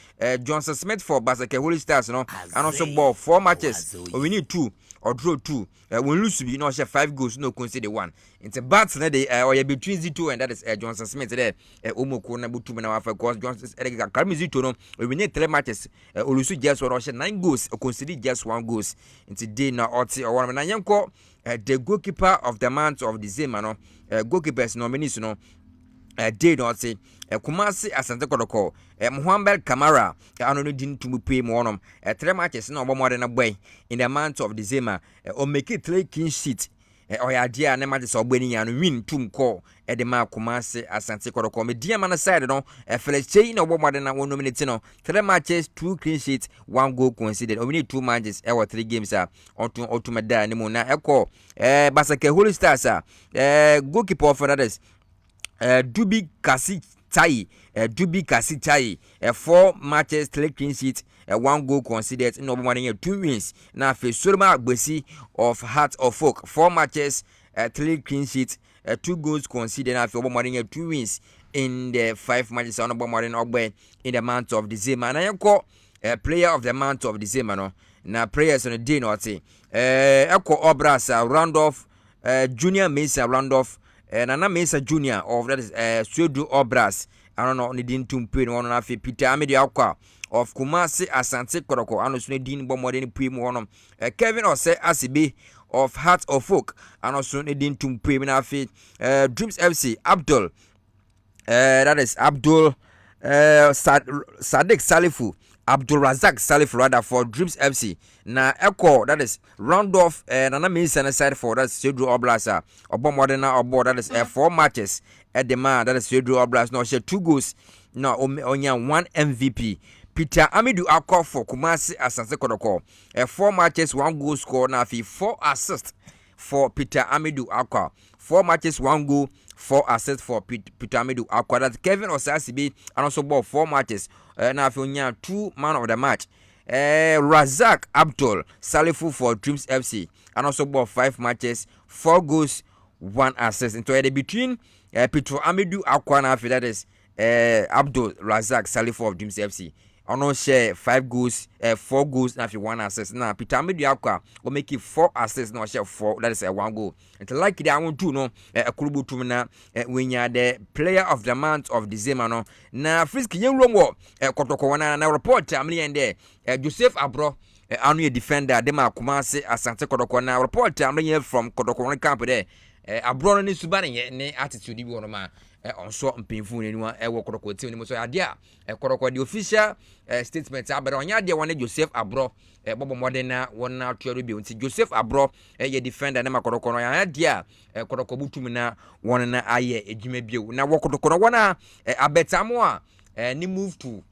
Johnson Smith for Basake Holy Stars no and also ball 4 matches or we need 2 or draw 2 when lose to be no share 5 goals no consider 1 it's a bad or between Zito and that is Johnson Smith there Omoko na butu na wafa cause Johnson Karim Zito no we need 3 matches Olusu just or share 9 goals or consider just 1 goals into day na oti or one na yanko the goalkeeper of the month of December no goalkeepers nominees no day not say Kumasi Asante Kodoko Muhammad Kamara ano no din tumupe mo onom 3 matches na obo modern boy in the month of December o make it 3 clean sheet oya dia na matches ogbani ya no win tum call the ma Kumasi Asante Kodoko me dia man side no Felix na obo modern na one minute no 3 matches 2 clean sheets 1 goal conceded o we need 2 matches 3 games otu meda ni mo na Basake Holy Stars goalkeeper for others Dubi Kasi Tai, 4 matches, 3 clean sheets, 1 goal conceded, no more than 2 wins. Now, for Solomon Agbesi of Heart of Folk, 4 matches, 3 clean sheets, 2 goals conceded, now for more than 2 wins in the 5 matches on more than Ogbe in the month of December. And I call player of the month of December. No, now players on the day, no, say, Echo Obras, round off, Junior Mesa, round off. Nana Mesa Junior of that is Sodro Obras. I don't know ni din tumpe no na fe Peter Amedi Akwa of Kumasi Asante Kodoko ano so din bomode ni pui mu honom Kevin Ose Asibe of Heart of Folk ano so ni din tumpe na fe Dreams FC Abdul that is Abdul Sadiq Salifu Abdul Razak Salif rather for Dreams FC na Echo that is round off Nana Mesa side for that Sodro Oblasa Obomodena Obo that is 4 matches at the man that is Sodro Oblas no share 2 goals no onya 1 MVP Peter Amidu Akwa for Kumasi Asante Kodoko 4 matches 1 goal score na 4 assists for Peter Amidu Akwa 4 matches 1 goal 4 assists for Peter Amidu Akwa that Kevin Osasibi and also ball 4 matches na onya 2 man of the match Razak Abdul Salifu for Dreams FC and also ball 5 matches 4 goals 1 assist into between Peter Amidu Akwa na that is Abdul Razak Salifu of Dreams FC ono share 5 goals 4 goals na 1 assist na Peter Amidu Akwa will make it 4 assists no share 4 that is 1 goal and like that one too no klubu tum na when you the player of the month of December no na Friski yenwo Kotoko wana na report amli ende Joseph Abro anu defender dem Kumasi Asante Kotoko na report amli from Kotoko camp there Abro ni subane ne attitude bi wono ma onso mpinfu neniwa ewo koroko team ni so ade a koroko the official statement abere onya de won Joseph Abro bobo modern na won na atuaro bi nti Joseph Abro ye defender na makoroko no ya de a koroko butum na won na aye edwuma bio na wo koroko no wona abetamo a ni move to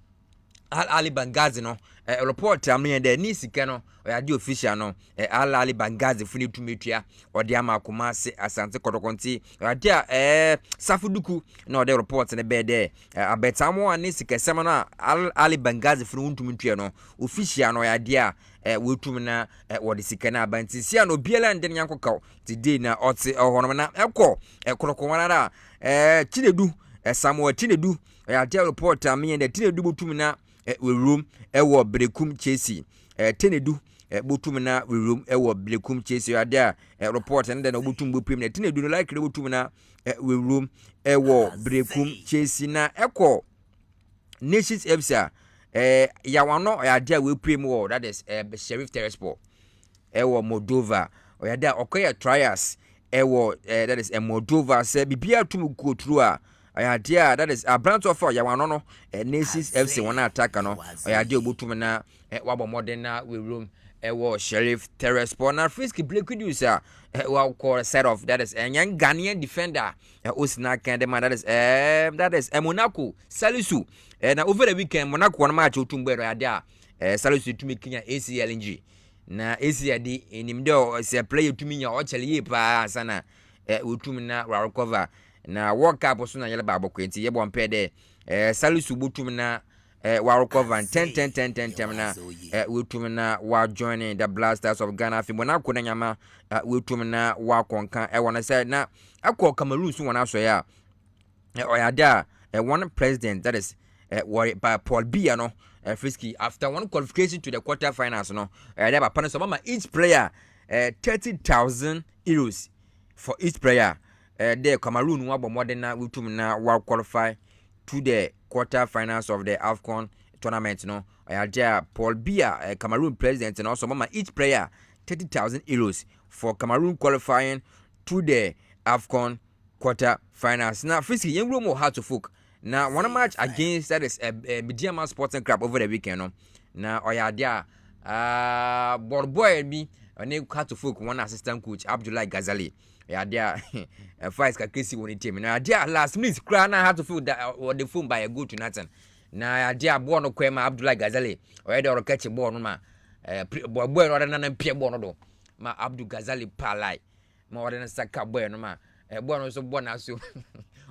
Al Ali Bangazi no report amne de ni sika no oyade official no Al Ali Bangazi funi tumetua ode ama Kumasi Asante Kotokonti oyade Safuduku na ode report ne be de abetamo ani sika sema no Al Ali Bangazi funi tumetua no official no oyade a wotum na wode sika na abanti sia no biela ndene yankoka today na oti hono na ekorokonwana Chinedu Samuel Chinedu oyade report amne de Chinedu botum na we room ewo Brekum Chelsea Tenedu botum na we room ewo Brekum Chelsea ada report and then botum bopim na Tenedu no like botum na we room ewo Brekum Chelsea na eko Nations FC yawano ada we prim wo that is Sheriff Teresport ewo Moldova oyada okoya trials ewo that is Moldova se bibia tum go through a oyade that is a branch of yawano no Nations FC one attack no oyade obutum na wabo modern na we room ewo Sheriff Teresport na Frisky Blake Dusa wa call set of that is young Ghanaian defender Osina Kandema that is Monaco Salisu na over the weekend Monaco one match otumbe oyade Salisu tumi kinya ACL na ACL di enimde se player tumi nya o chele pa sana otum na recover na World Cup so na yele ba bokwenti ye bompe de Salisu botum na wa recover 10 na wotum na wa joining the Blasters of Ghana fi Monaco na nyama wotum na wa konka wona say na akọ Cameroon so wona so ya oyada one president that is by Paul Biya no Frisky after one qualification to the quarter finals no oyada ba pan so mama each player 30,000 euros for each player. The Cameroon wabo modern na wutum na wa qualify to the quarter finals of the AFCON tournament no ayja Paul Biya Cameroon president and also mama each player 30,000 euros for Cameroon qualifying to the AFCON quarter finals. Now Frisky young room how to folk now one match against that is Mediama Sporting Club over the weekend no na oyada boy bi ne how to folk one assistant coach Abdullah Ghazali dia fights ka kesi woni team na dia last minute kra na had to feel that or the phone by a good to nothing na dia ball no kwema Abdullah Ghazali o yede oro catch ball no ma boy no na pie ball no do ma Abdul Ghazali palai ma ore na saka boy no ma ball no so ball na so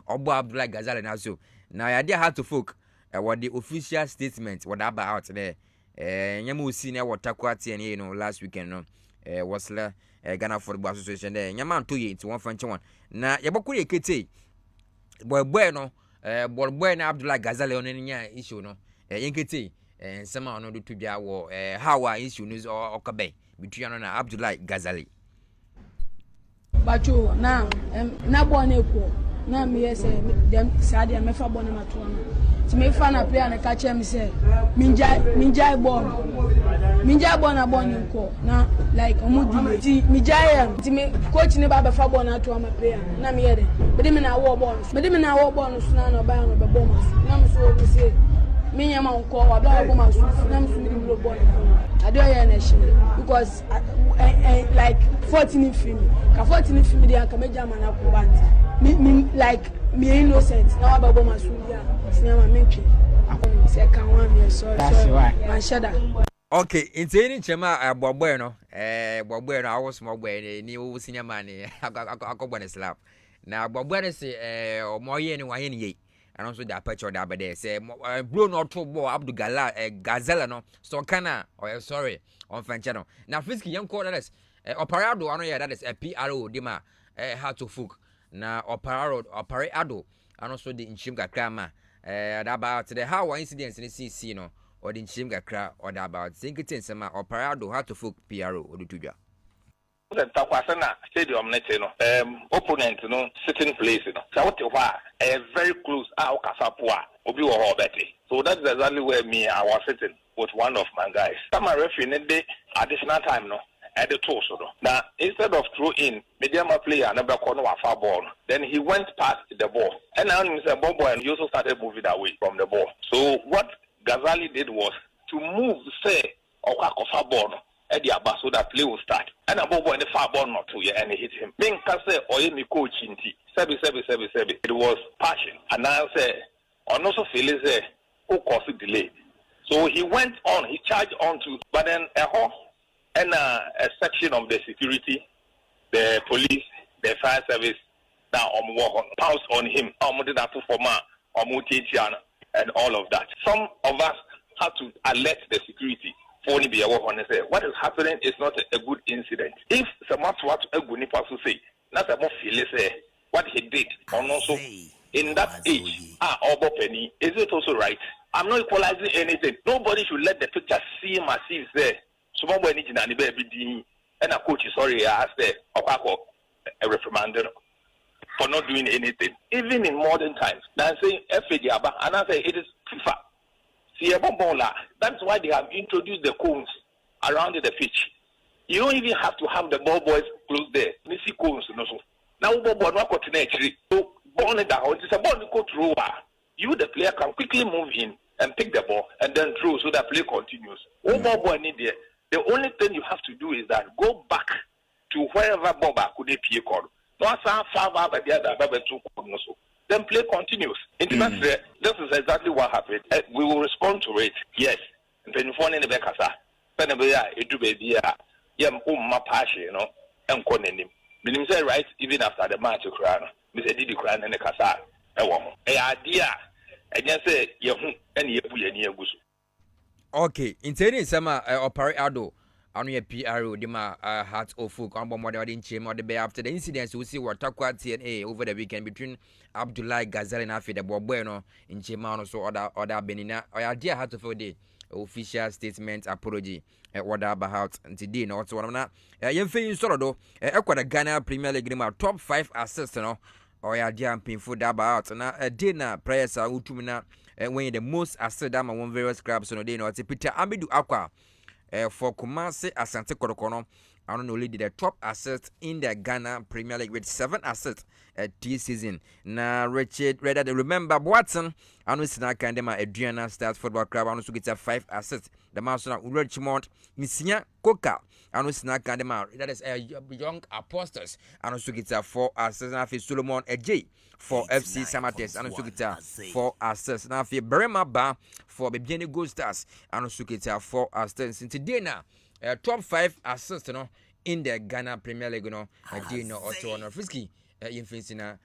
obo Abdullah Ghazali na so na dia had to folk what the official statement what about out there nyama osi na watakwa tie ne no last weekend no was la Ghana Football Association there nyama to ye into one fanchi one na yebokuru ekete boy no boy na Abdullah Ghazali on nya issue no yenkete nsema ono do tubia wo how issue news okabe between na Abdullah Ghazali bacho na bon eko na me yes dem sadia me fa bon na to no ti me fa na player na ka che me say minjai bon na bon nko na like omudi ti minjai ti me coach ne ba fa bon na to ma player na me yede be me na wo bon so na no ba no be bon mas na me so be say me nyama nko wa ba bo mas na me so me bro bon I don't hear na shi because like 14 film dey ka me jama na ko bat me like me innocent na wa babo masudia sinama menke akon se kan wa me sorry man shada okay inteni chema boboy no boboy no awo small boy ni wo sinama ni akogbo ne slap na boboy ne se omoye ni waye ni ye and also the aperture that bede say bro no to ball Abdul Gazela no so kana or sorry on fan channel now Frisky young call that is operado ano that is a PRO dima how to folk na operado and also the inchim kakra ma about the how incidents in CC no or the inchim kakra or about thinking some operado how to folk PRO or do the Takwasana Stadium opponent sitting place very close Kasapua Obi or Betty. So that's exactly where I was sitting with one of my guys. Some referee additional time at the torso. Now, instead of throw in, medium player another corner of our ball, then he went past the ball. And now Mr. Bobo and he also started moving away from the ball. So what Ghazali did was to move, say, or ball at the Abba so that play will start. And a Bobo and the far ball not to and he hit him. Being Kase or any coach in T. Sebi. It was passion. And now say, on also feel is who caused the delay. So he went on, he charged on to, but then a section of the security, the police, the fire service, now pounced on him, and all of that. Some of us had to alert the security. What is happening is not a good incident. If someone what a good to say, not a more feel what he did, or also in that age, penny, is it also right? I'm not equalizing anything. Nobody should let the picture seem as if there. Someone needs to be and a coach is sorry, I asked a reprimand for not doing anything. Even in modern times, now saying FADABA, and I say it is FIFA. That's why they have introduced the cones around the pitch. You don't even have to have the ball boys close there. You see cones, now ball boy not continue actually. So ball down. It's a ball go through. You the player can quickly move in and pick the ball and then throw so that play continues. Ball boy need there. The only thing you have to do is that go back to wherever Boba could be called. Then play continues. This is exactly what happened. We will respond to it. Yes. And then for any Becasa, it do be passion, and calling him. Meaning say right even after the match of crown. Mr. Didi Crown and the Casa. A idea. I just say any okay, intending summer opera ado. On your PRO, Dima Heart of Folk, on Bomber in Chim or the bay after the incidents. We see what Takwa TNA over the weekend between Abdullah Ghazali and Afi the Bobueno in Chimano, so other Benina. Or idea how to for the official statement apology at what about today, not so one. Young Fay Sorodo, the Ghana Premier League top 5 assists, or idea and painful about and a dinner prayers are utumina when the most assist on one various clubs, so no day, no, Peter Amidu Aqua. For Kumasi Asante Korokono, I don't know, lead the top assist in the Ghana Premier League with 7 assists this season. Now, Richard, rather than remember Watson, I know Sinaka and Adriana Stars Football Club, I know to get 5 assists. The Master Richmond, Misia Koka, I know Sinaka and that is a young apostles, I know to get 4 assists. Now, Solomon Ej for FC Samates, I know to get 4 assists. Now, Brema Ba for Bebiani Gold Stars, I know to get 4 assists. Today now, top 5 assists, in the Ghana Premier League, I did not also on Frisky, in Fincina.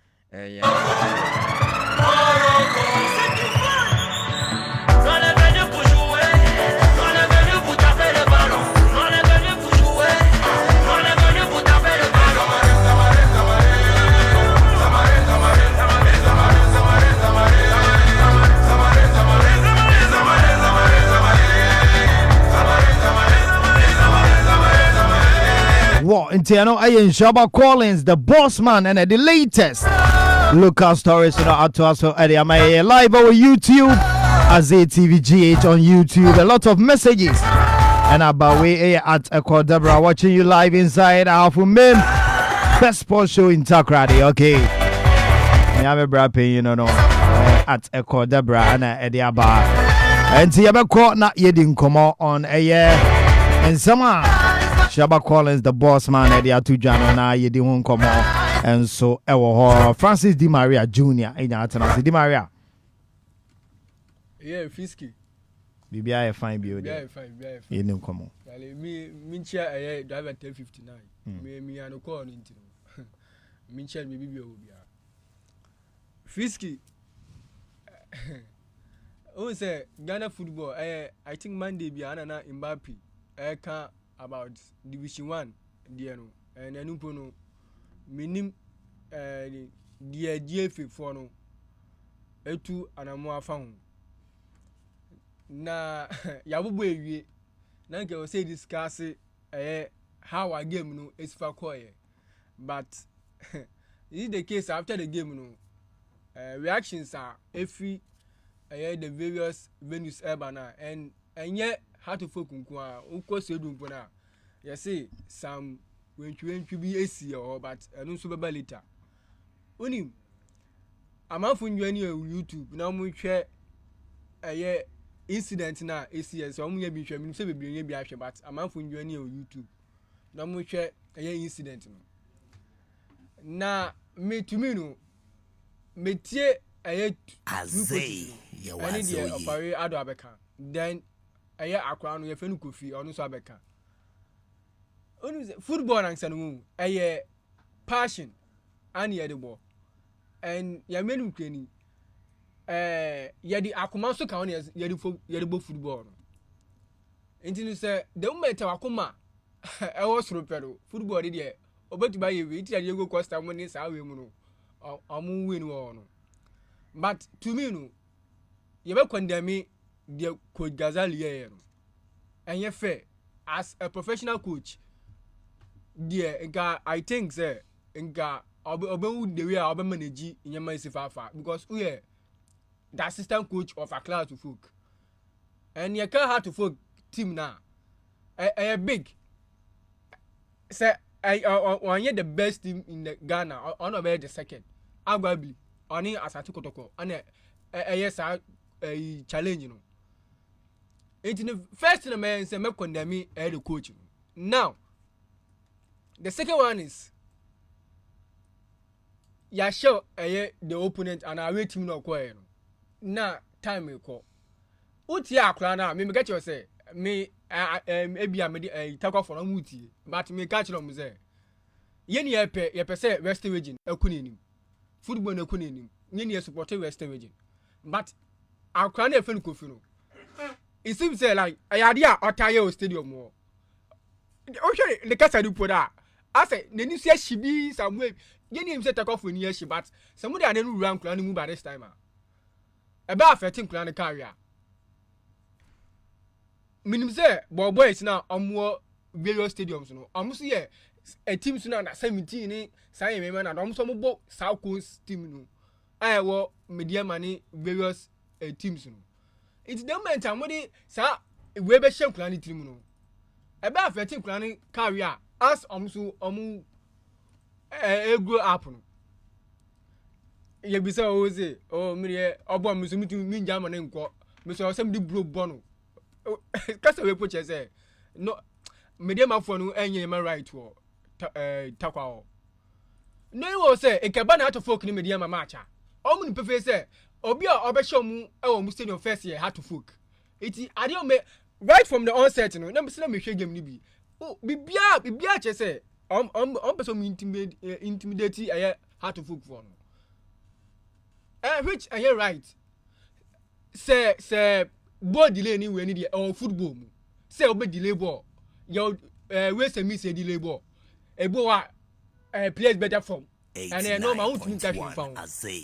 What Intiano Ayen Shaba Collins, the boss man, and the latest local stories, out to us area my live over YouTube, Azay TV GH on YouTube. A lot of messages, and about we at Ekodebra watching you live inside our meme best sports show in Takrady. Okay, I have a brapping, at Ekodebra and Ediaba, and Tiaba Court not yet in come on a year and summer. Shaba Collins, the boss man, Eddie Atujano, na yedi won come on, and so Francis Di Maria Jr. in Athens. Di Maria. Yeah, Fisky. BBI fine beauty. Yeah, fine. You know, come on. Me chair I drive at 10:59. Me I no call into. Me chair me bibi obia. Fisky. Oh, say Ghana football. I think Monday be anana Mbappe. Can about Division 1 there no and enupo no minim the GFA for no etu anamo afa ho na yabubo ewie na nke we say discuss how our game no is for koye but is the case after the game no reactions are every the various venues urban and yet how to focus kwa uko sedum pona you see some when you be AC or but no super later. Unim I'm off on YouTube now we share a incident na ACS so we be share me say be but I'm off on YouTube now we share a incident no na me to me no me tie Azay any the opare ado abeka then akwa no ye fenu kofi onu so abeka onu football and sanu passion and ye the ball and ya menu training ye di akoma so ka on ye the football no enti say the moment akoma was ropero football dey obeti ba ye we ti dey go Costa money sa we mu no amu win wo no but to me no you be condemn the coach Ghazali here no and you fair as a professional coach there I think say nka obe the way obe manage in my fafa because we are the assistant coach of a class to folk and you can't have to folk team now a big say I the best team in the Ghana on the second arguably oni asatu kotoko and yes a challenge you know it in the first man say me condemn me the coach now the second one is ya show the opponent and I wait him no kwere no na time e ko uti akra na me get you say me ebia me take off from uti but me catch them say yeni ye say west region akunenim football na akunenim yeni ye support west region but akra na efen kofi no it seems say like ayade otaye stadium o hwe the kasa du poda I say the new year she be somewhere yeni him say take off when year she but somebody ane no run kra no mu by this time eba affecting kra na career minim say boys na omo various stadiums no omo so ye a team so na 17 ni say me na omo so mo bo South Coast team no I wo media money various teams no it's the moment amodi sa we be shem kra ni team no eba affecting kra ni career as omo grow up no ye bi say o say o me obo me so mi njama ne nko me so sem di bro bono kasa we poche say no media mafo no enye man right wo takwa o no you will say e ka ba na to folk ni media ma matcha o mu ni pefe say obi a obehye mu e wo mu stadium first year how to folk iti ade o me right from the onset no na me say me hwe game ni bi o bibia che say person intimidate how to folk for no which are right say ball delay ni we ni dey or football mu say obe delay ball your we say me say delay ball e bo wa players better form and no ma won ka hwe fa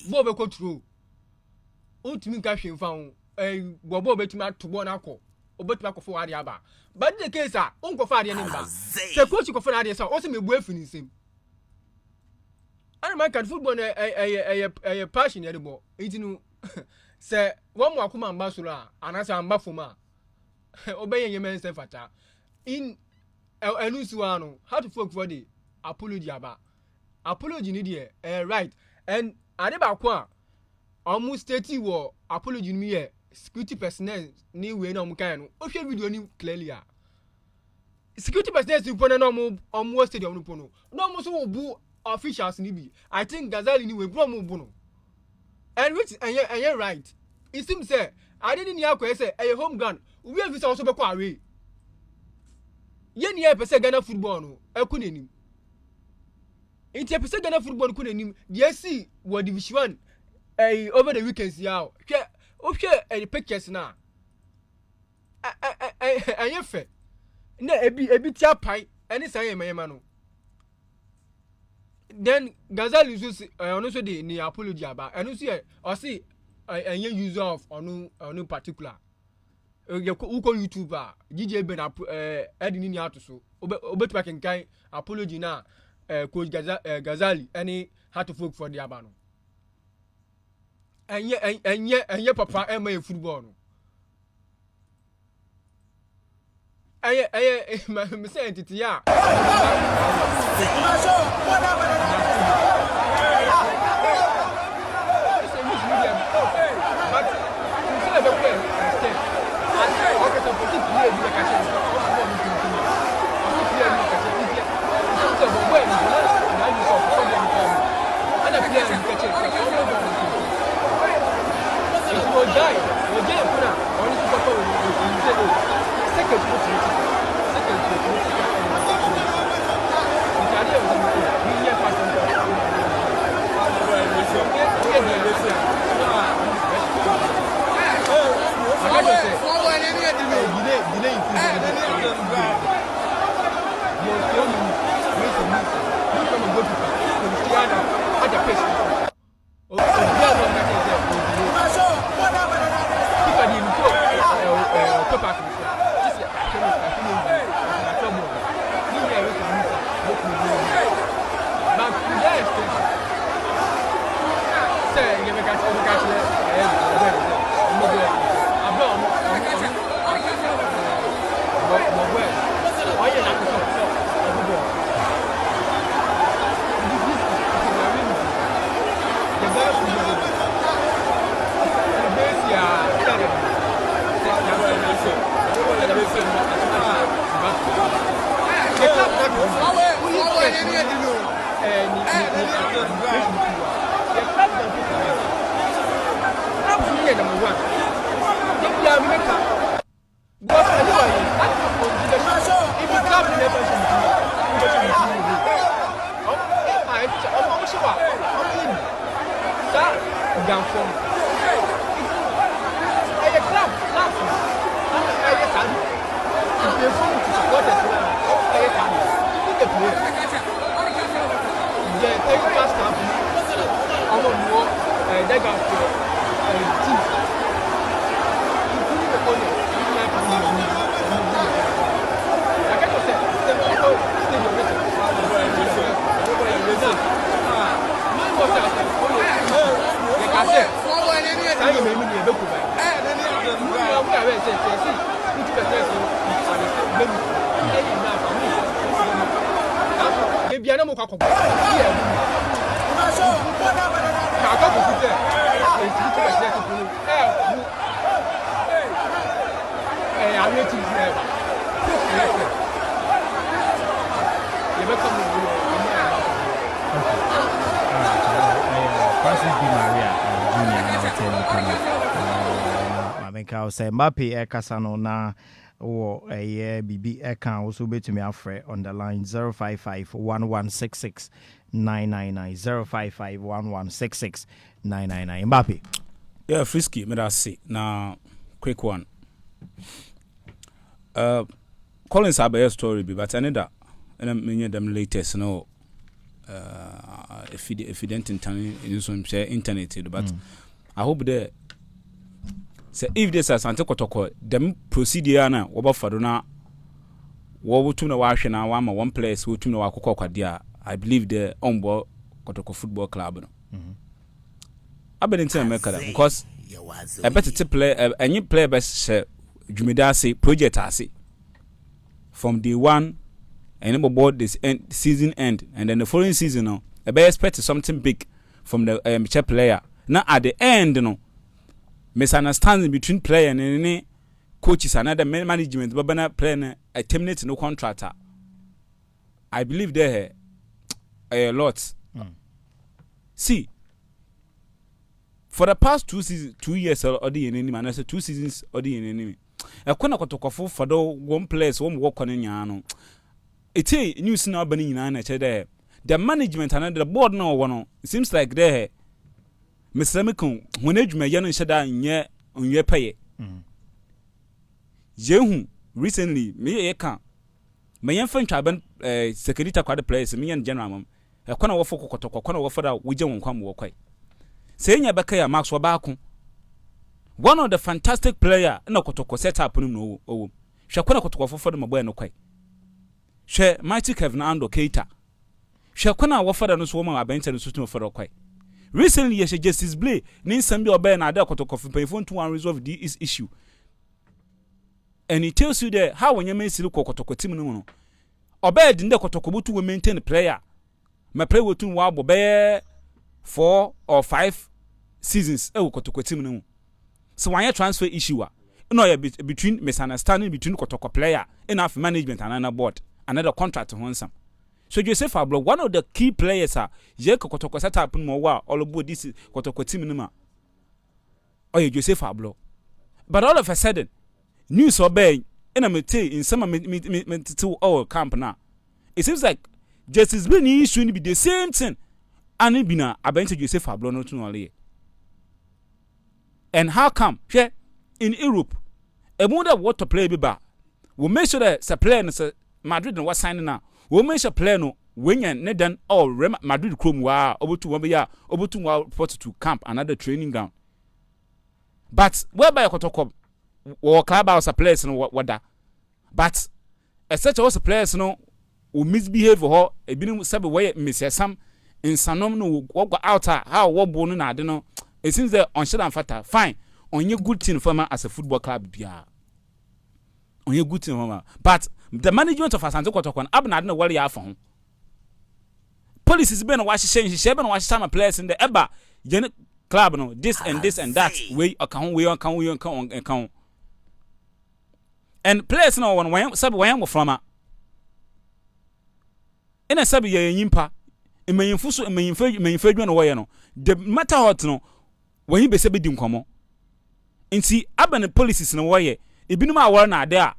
ball be control won ka hwe fa ball be tumi ato ball na akọ obetumi akọ ade aba but the case won ko fa ade ni mba say coach ko fa ade say o say me bu afini nsem ana man kan football na passion ya de ball it no say one more akuma ambassador anasa ambafoma obeye yemen se fata in enusu anu how to folk for the apology ni there right and ade ba kwa almost 30 wo apology ni here security personnel ni we na omkan no o hwe video ni clearly security personnel si pona na omo stadium no pono no mo so bu officials ni bi I think Ghazali ni we bro mo bu no and which and you right it seems say I didn't hear ko say a home gun we have also be kwa away yen ye pese Ghana football no akunenim inti pese Ghana football kunenim dey see what division 1 over the weekends yaw hwe pictures na anye fe na ebi tia pai eni san yemema no then Ghazali so also dey ni apology aba enu so ye o see any user of onu particular uko YouTuber DJ Ben edini ni atoso obetuba kenkan apology na coach Ghazali any how to folk for the aba no enye papa ema football no me say entity ya. Say Mbappe Ekasano na or a BB account also be to me afre on the line 055-1166-999 055-1166-999 Mbappe. Yeah, Frisky, me that see. Now quick one. Collins have a story be but another and many of them latest no if you didn't internet but I hope that say if this is Sante Kotoko, them procedure na wobafado na wo tum na wahwe na wa ma one place wo tum na wakokọ dia. I believe the Ombo Kotoko Football Club no. I been make that because I better to play any player best Jumida say project ase from day one and about this season end and then the following season no I be expect something big from the player. Now at the end no misunderstanding between player and any coaches and other management but na player a terminate no contractor. I believe there a lot. See, for the past 2 years or the enemy, and I said 2 seasons or the enemy. A corner kotoko for the one place one walk on in yano. It's a news now burning in there. The management and the board no one. It seems like there. Mr. Mikon, when age may yan shada in ye on your pay. Jehu recently, me a can. My young friend Chaban, security quite place, me and General. A corner of Foko, corner of Fada, we don't come walk away. Saying ya Bakaya Max Wabako. One of the fantastic player, no Kotoko set up no. Shakona Kotoko for the Mabwe no quay. She mighty Kevin Ando Keita. Shakona Wafada no woman I bent and Sutum for a quay. Recently, yes, Justice Blay, Nin Sambi or Ben Ada Kotoko for pay phone to resolve this issue. and it tells you there how when you may see kotoko team no obed in the kotoko to maintain the player my play with 2 wa be 4 or 5 seasons kotoko team no so when you transfer issue no between misunderstanding between kotoko player enough management and another board another contract on some. So Joseph Ablo, one of the key players are je kotoko set up no wa all about this kotoko team no ma. Oh Joseph Ablo. But all of a sudden news obey and I'm in some to our camp now. It seems like Justice Benny should be the same thing. And it be na abent Joseph Ablo no to only. And how come? In Europe, a mother water play be ba. We make sure that the player Madrid was signing now. We make sure player no when you need done all Madrid chrome wa over to 1 year over to camp another training ground. But whereby Kotoko or clubhouse a players no what that. But as such also players no who misbehave or a been sabe way miss some in Sanom no walk out how what bone na I know. It seems that on Shedan Fata fine on your good team former as a football club bia. On your good team former. But the management of Asante Kotoko abna no worry afon. Police is been watch change she been watch some players in the Eba club no this and this and that way account and players no one sabe when from in a sabe ye yimpa emayinfu so emayinfu adwano wo ye no the matter hot no when you be sabe di nkomo nti abane policies no wo ye ebinum awor na ade a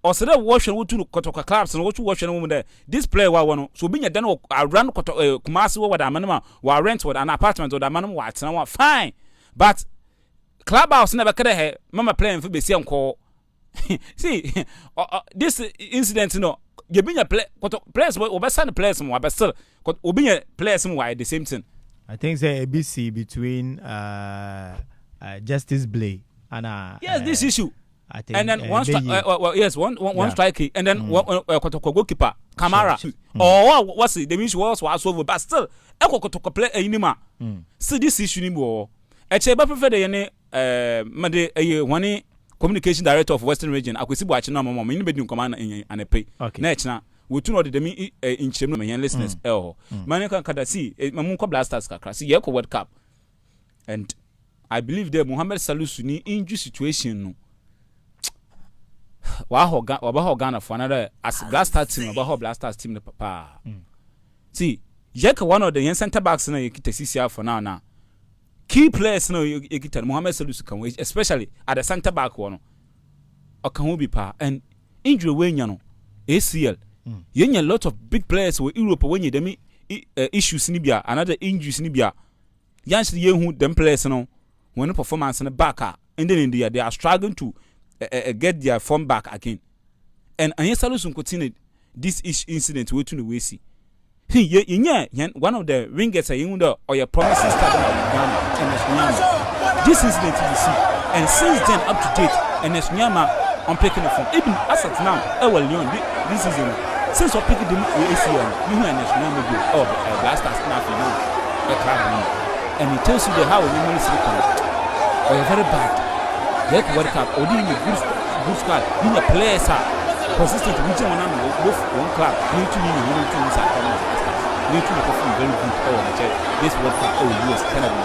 osere wo hwe wo tu Kotoko clubs no wo tu wo hwe no mu this player wa no so obinya dan run Kumasi wo wada manama wa rent with an apartment or da manama wa atena wa fine but clubhouse never kede he mama playing for be see enko see this incident no you been players we send players mo but still obinya players mo at the same thing. I think say ABC between Justice Blay and yes this issue. I think, and then one strike and then Kotoko goalkeeper Kamara or what's it the means was over but still Kotoko play anima see this issue ni mo Echeba prefer the made one communication director of Western Region akwesi bo achi na mama me ni bedin command and pay na echna we tu no de me in chem no me listeners man kan kada see mamun ko blasters kakra see ye ko World Cup and I believe there Mohamed Salisu ni injury situation no wa Ghana for another as blaster team wa blasters team the papa see yeka one of the center backs na yekita CCR for now key players no yekita Mohamed Salisu kan especially at the center back one o kan be pa and injury we nya no ACL yenya lot of big players we Europe when you dem issues ni bia another injuries ni bia yanshi ye hu them players no when performance na back and then in they are struggling to get their form back again and Salisu continue this incident we to we see one of the wingers or your promising star Ghana this incident you see and since then up to date and Nyama on picking the phone even as at now Leon this season since we picked them ACL you and Nyama go blasters now for you and it tells you the how we really sleep or very bad. Let World Cup or doing a good squad, being a player consistent with both one club, need to be inside need to perform very good this World Cup US Canada.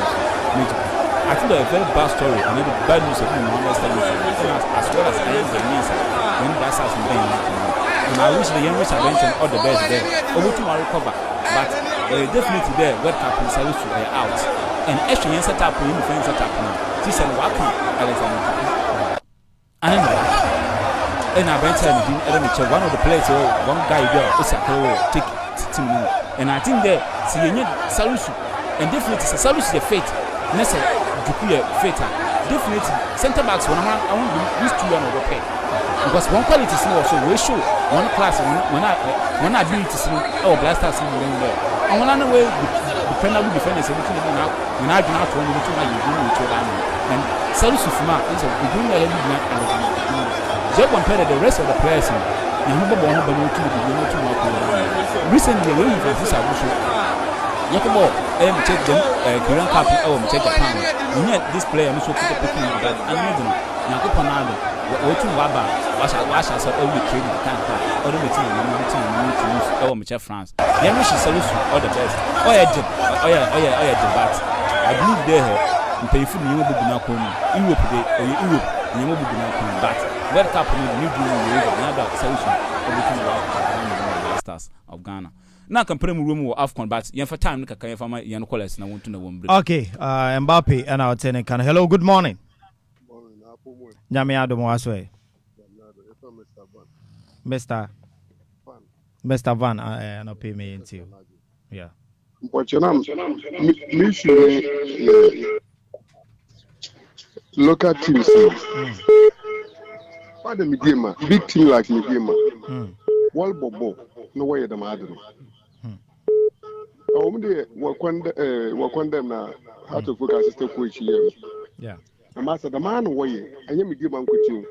I think they're a very bad story and the bad news of Mohamed Salisu as well as I am Ghanaians when that's how some and I wish the youngest are mentioned all the best there. Over to recover, but definitely there World Cup in Salisu are out and actually set up in the set up now. This and welcome Alexander. And I went and one of the players one guy there is a take team and I think there see Salisu and definitely Salisu the fate Nessa Jukuya fate definitely center backs when I want these two are not okay because one quality is also we show one class when I do it to see blasters in there and when I know where the defenders everything now when I do not want to do with your and Salisu Fuma is a beginning of the Jeb compared the rest of the players recently when you Francis Abusu Yakobo check them Korean Cup check Japan this player so picking that and Yakobo Panado Otu Waba wash us every training time. All the team to move. Our Michel France. The English is all the best. Oh yeah, but I believe there. Pay for new book now come Europe new book now come but World Cup new another solution everything stars of Ghana. Now compare room with AFCON but yen for time look at my young callers na want to know one. Okay, Mbappe and our tenant can. Hello, good morning. Nyame Adomo Aswe. Mr. Van no pay me into. Yeah. But you know, local teams. Why the Midima? Big team like Midima. Wall Bobo, no way the Madden. I wonder what them now how to focus assistant coach here. Yeah. The master, the man way, I am Midima coaching.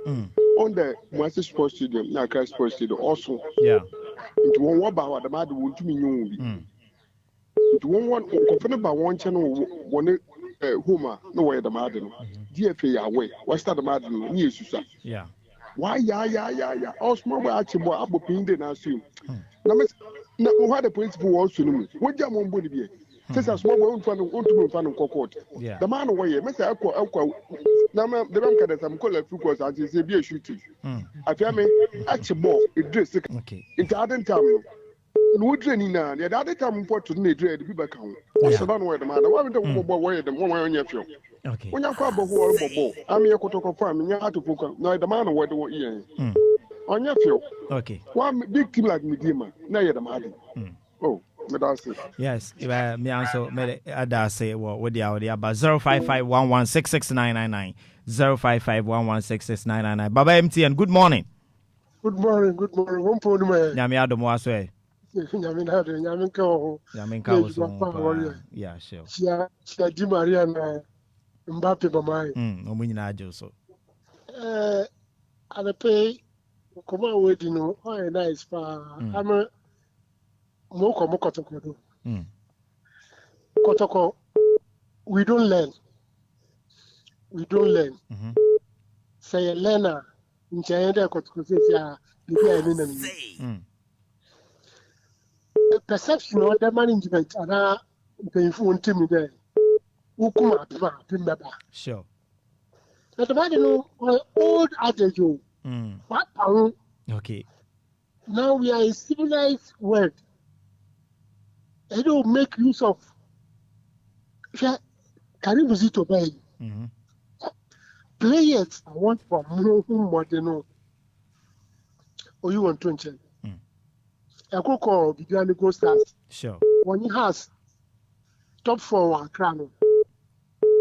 On the Master Sports Stadium, now Christ Sports Stadium also. Yeah. It won't about the Madden won't to me. It won't about one channel, one Huma, no way the Madden. DFA away. What's that the Madden? Yes, sir. Yeah. Why, yeah. All small way actually, what about being there now soon? Now, what the principal wants to know. What jam on body be? Since a small one fan want to fan of court. Yeah. The man away, Mr. Alco. Now, the bank that I'm calling two course as is a beer shooting. I tell me, actually, more, it dress. Okay. It's other time. No training now. The other time for to need the people count. What's the one where the man? Why would the boy the one on your field? Okay. When you call the I'm here to farm, you have to focus. No, the man where the one here. On your field. Okay. One big team like Midima. Now you're the man. Oh, that's it. Yes, me also made it. Say what the audio about 05511669999 055116699. Baba MTN. Good morning. Good morning. One for the man. Nyame Adomo Aswe. Yeah, sure. She Di Maria na Mbappe Bamai. Omunyina ajo so. Anape come away no. Oh, nice pa. I'm moko kotoko. Kotoko. We don't learn. Say a learner. Nchaenda kotoko sia bibi amina. Perception of the management and painful team there. Ukuma Pimba. Sure. But the man old adage. What? Okay. Now we are a civilized world. They don't make use of Caribuzito Bay. Players I want for more than or you want 20. I could call Bibiani Go Stars. Sure. When he has top 4 crown.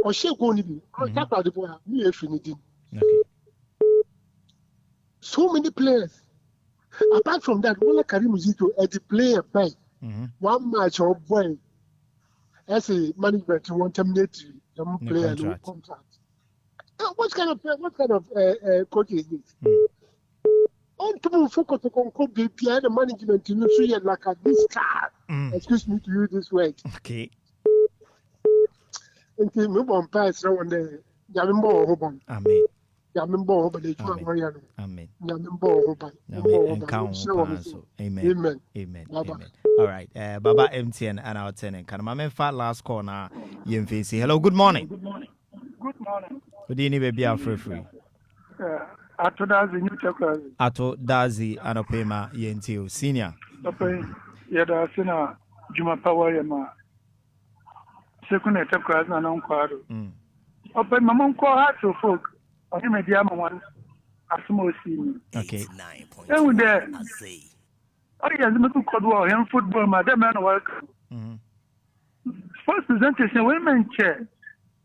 Or she go to be. That's the boy. Me infinity. So many players. Apart from that, when Karim Zito at the player pay 1 match or boy as a management you want to terminate the player no contract. What kind of coach is this? On to focus on the management in the like a this car. Excuse me to use this word. Okay. And we won't pass around the Yamimbo Hoban. Amen. Yamimbo Hoban. Amen. Yamimbo Hoban. Amen. Amen. All right. Baba MTN and our tenant. Can my fat last corner? YMVC. Hello. Good morning. Good morning. Good evening, baby. I'm free. Ato Dazi new checkers. Ato Dazi Anopema Yentio Senior. Okay. Yada Sina Juma Power Yama. Second checkers na nkwado. Open mamon ko ha to folk. Oni media one asmo sini. Okay. And there. Oh yes, me ko do him football ma dem na work. First presentation women chair.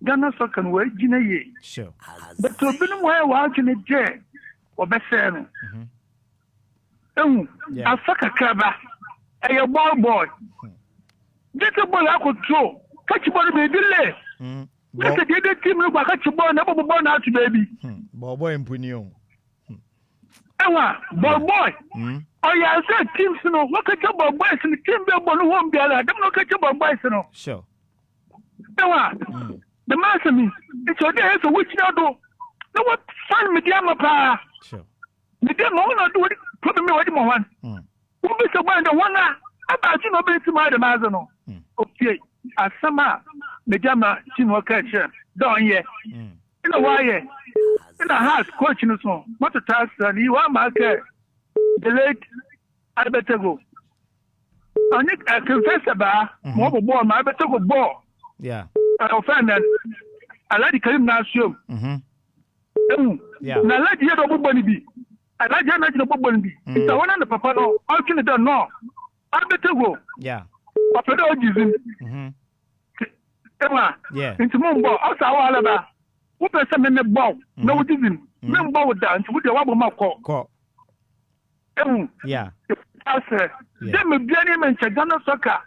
Ghana soccer no gina ye. Sure. But to be no way wa gina je. Obese no. Afaka kaba. A ball boy. Get a ball control. Catch ball baby le. Get a team no catch ball na ball na to baby. Ball boy impunion. Ewa ball boy. Oh yeah, say teams no what catch ball boys in the team be ball no one be ala. Dem no catch ball boys no. Sure. Ewa. The master me. It's your day so which now do. No what fun media mapa. Sure. Me dem no na do problem me wadi mo wan. Wo be se gwan de wana aba ti no be ti ma de mazo no. Okay. Asama me jama chinwo ka che don ye. Ina wa ye. Ina house coach no so. What to task ni wa ma ke the late Albertego. Oni confess ba mo bo ball ma Albertego ball. Yeah. Offended. Aladi Karim na show. Yeah. Na lady do bo boni bi. Aladi na do bo boni bi. It's one and the papa no. How can it no? Albertego. Yeah. Papa do jizim. Emma. Yeah. Into mo ball. Asa wa alaba. Wo pese me ball. No jizim. Me ball with that. Wo de wa bo ma ko. Yeah. Asa. Dem me biani men chagana soccer.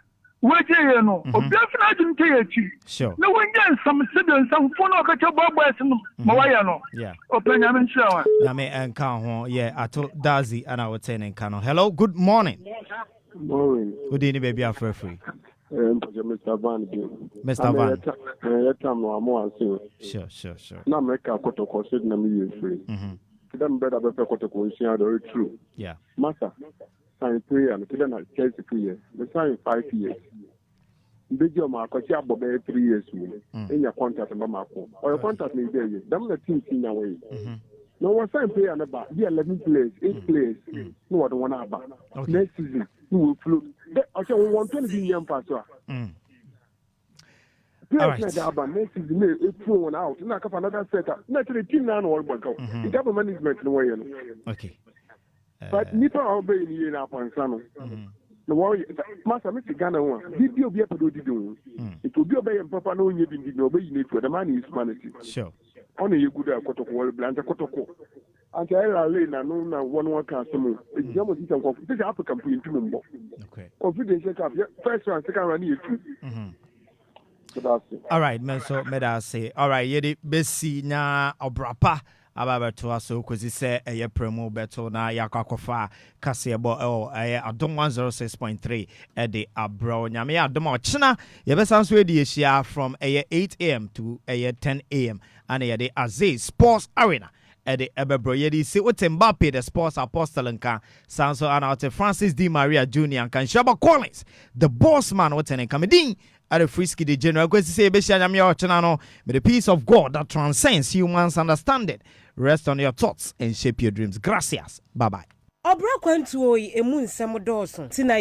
Weje ye no. Obi afina ajunte ye chi. Sure. No wenye some siblings some phone o ka che boys no. Ma wa ya no. Yeah. Openya men shira. Ya me enka ho. Yeah, ato Dazi and I would say enka no. Hello, good morning. Morning. Good evening, baby. I'm free. Mr. Van. Mr. Van. Sure. Na America koto consider na me free. Kida mbeda be pe koto ko nsia do true. Yeah. Master. Sign 3 years. Kida na Chelsea 2 years. The sign 5 years. Mbeji o ma akochi abobe 3 years mu. Enya contract ma mako. Or contract na ide ye. Dam na team na way. No one sign player na ba. Be 11 players, 8 players. No one want aba. Next season, you will float. Okay, we want 20 billion pass. All right. Next season, it throw one out. Now, have another setup. Not the team now or back out. It have management no way. Okay. But Nipa will be in here now on Sano. The warrior, Master Mr. Ghana one. Did you be able to do? It will be obeying Papa no you didn't obey you for the money is humanity. Sure. Only you good at Kotoko, Blanta Kotoko. And I lane and no one customer. It's almost this African print. Okay. Confidence up. First one, second one, you two. All right, man. So, me da say, all right, yedi besi na obrapa ababeto aso kwezi se eye premo beto na yakwakofa kase ebo eye adom 106.3 ede abro nyame adom ochina yebesan so edi ehia from eye 8 am to eye 10 am and eye de Azay Sports Arena ede ebebro yedi se Mbappe the sports apostle nka sanso anaute Francis Di Maria Jr. nka Shaba Collins the boss man woten kamedin at a frisky the general kwesi say besia nyame ochina no may the peace of God that transcends humans understanding rest on your thoughts and shape your dreams. Gracias. Bye bye. Obra kwantu oyi emu nsem dawson tina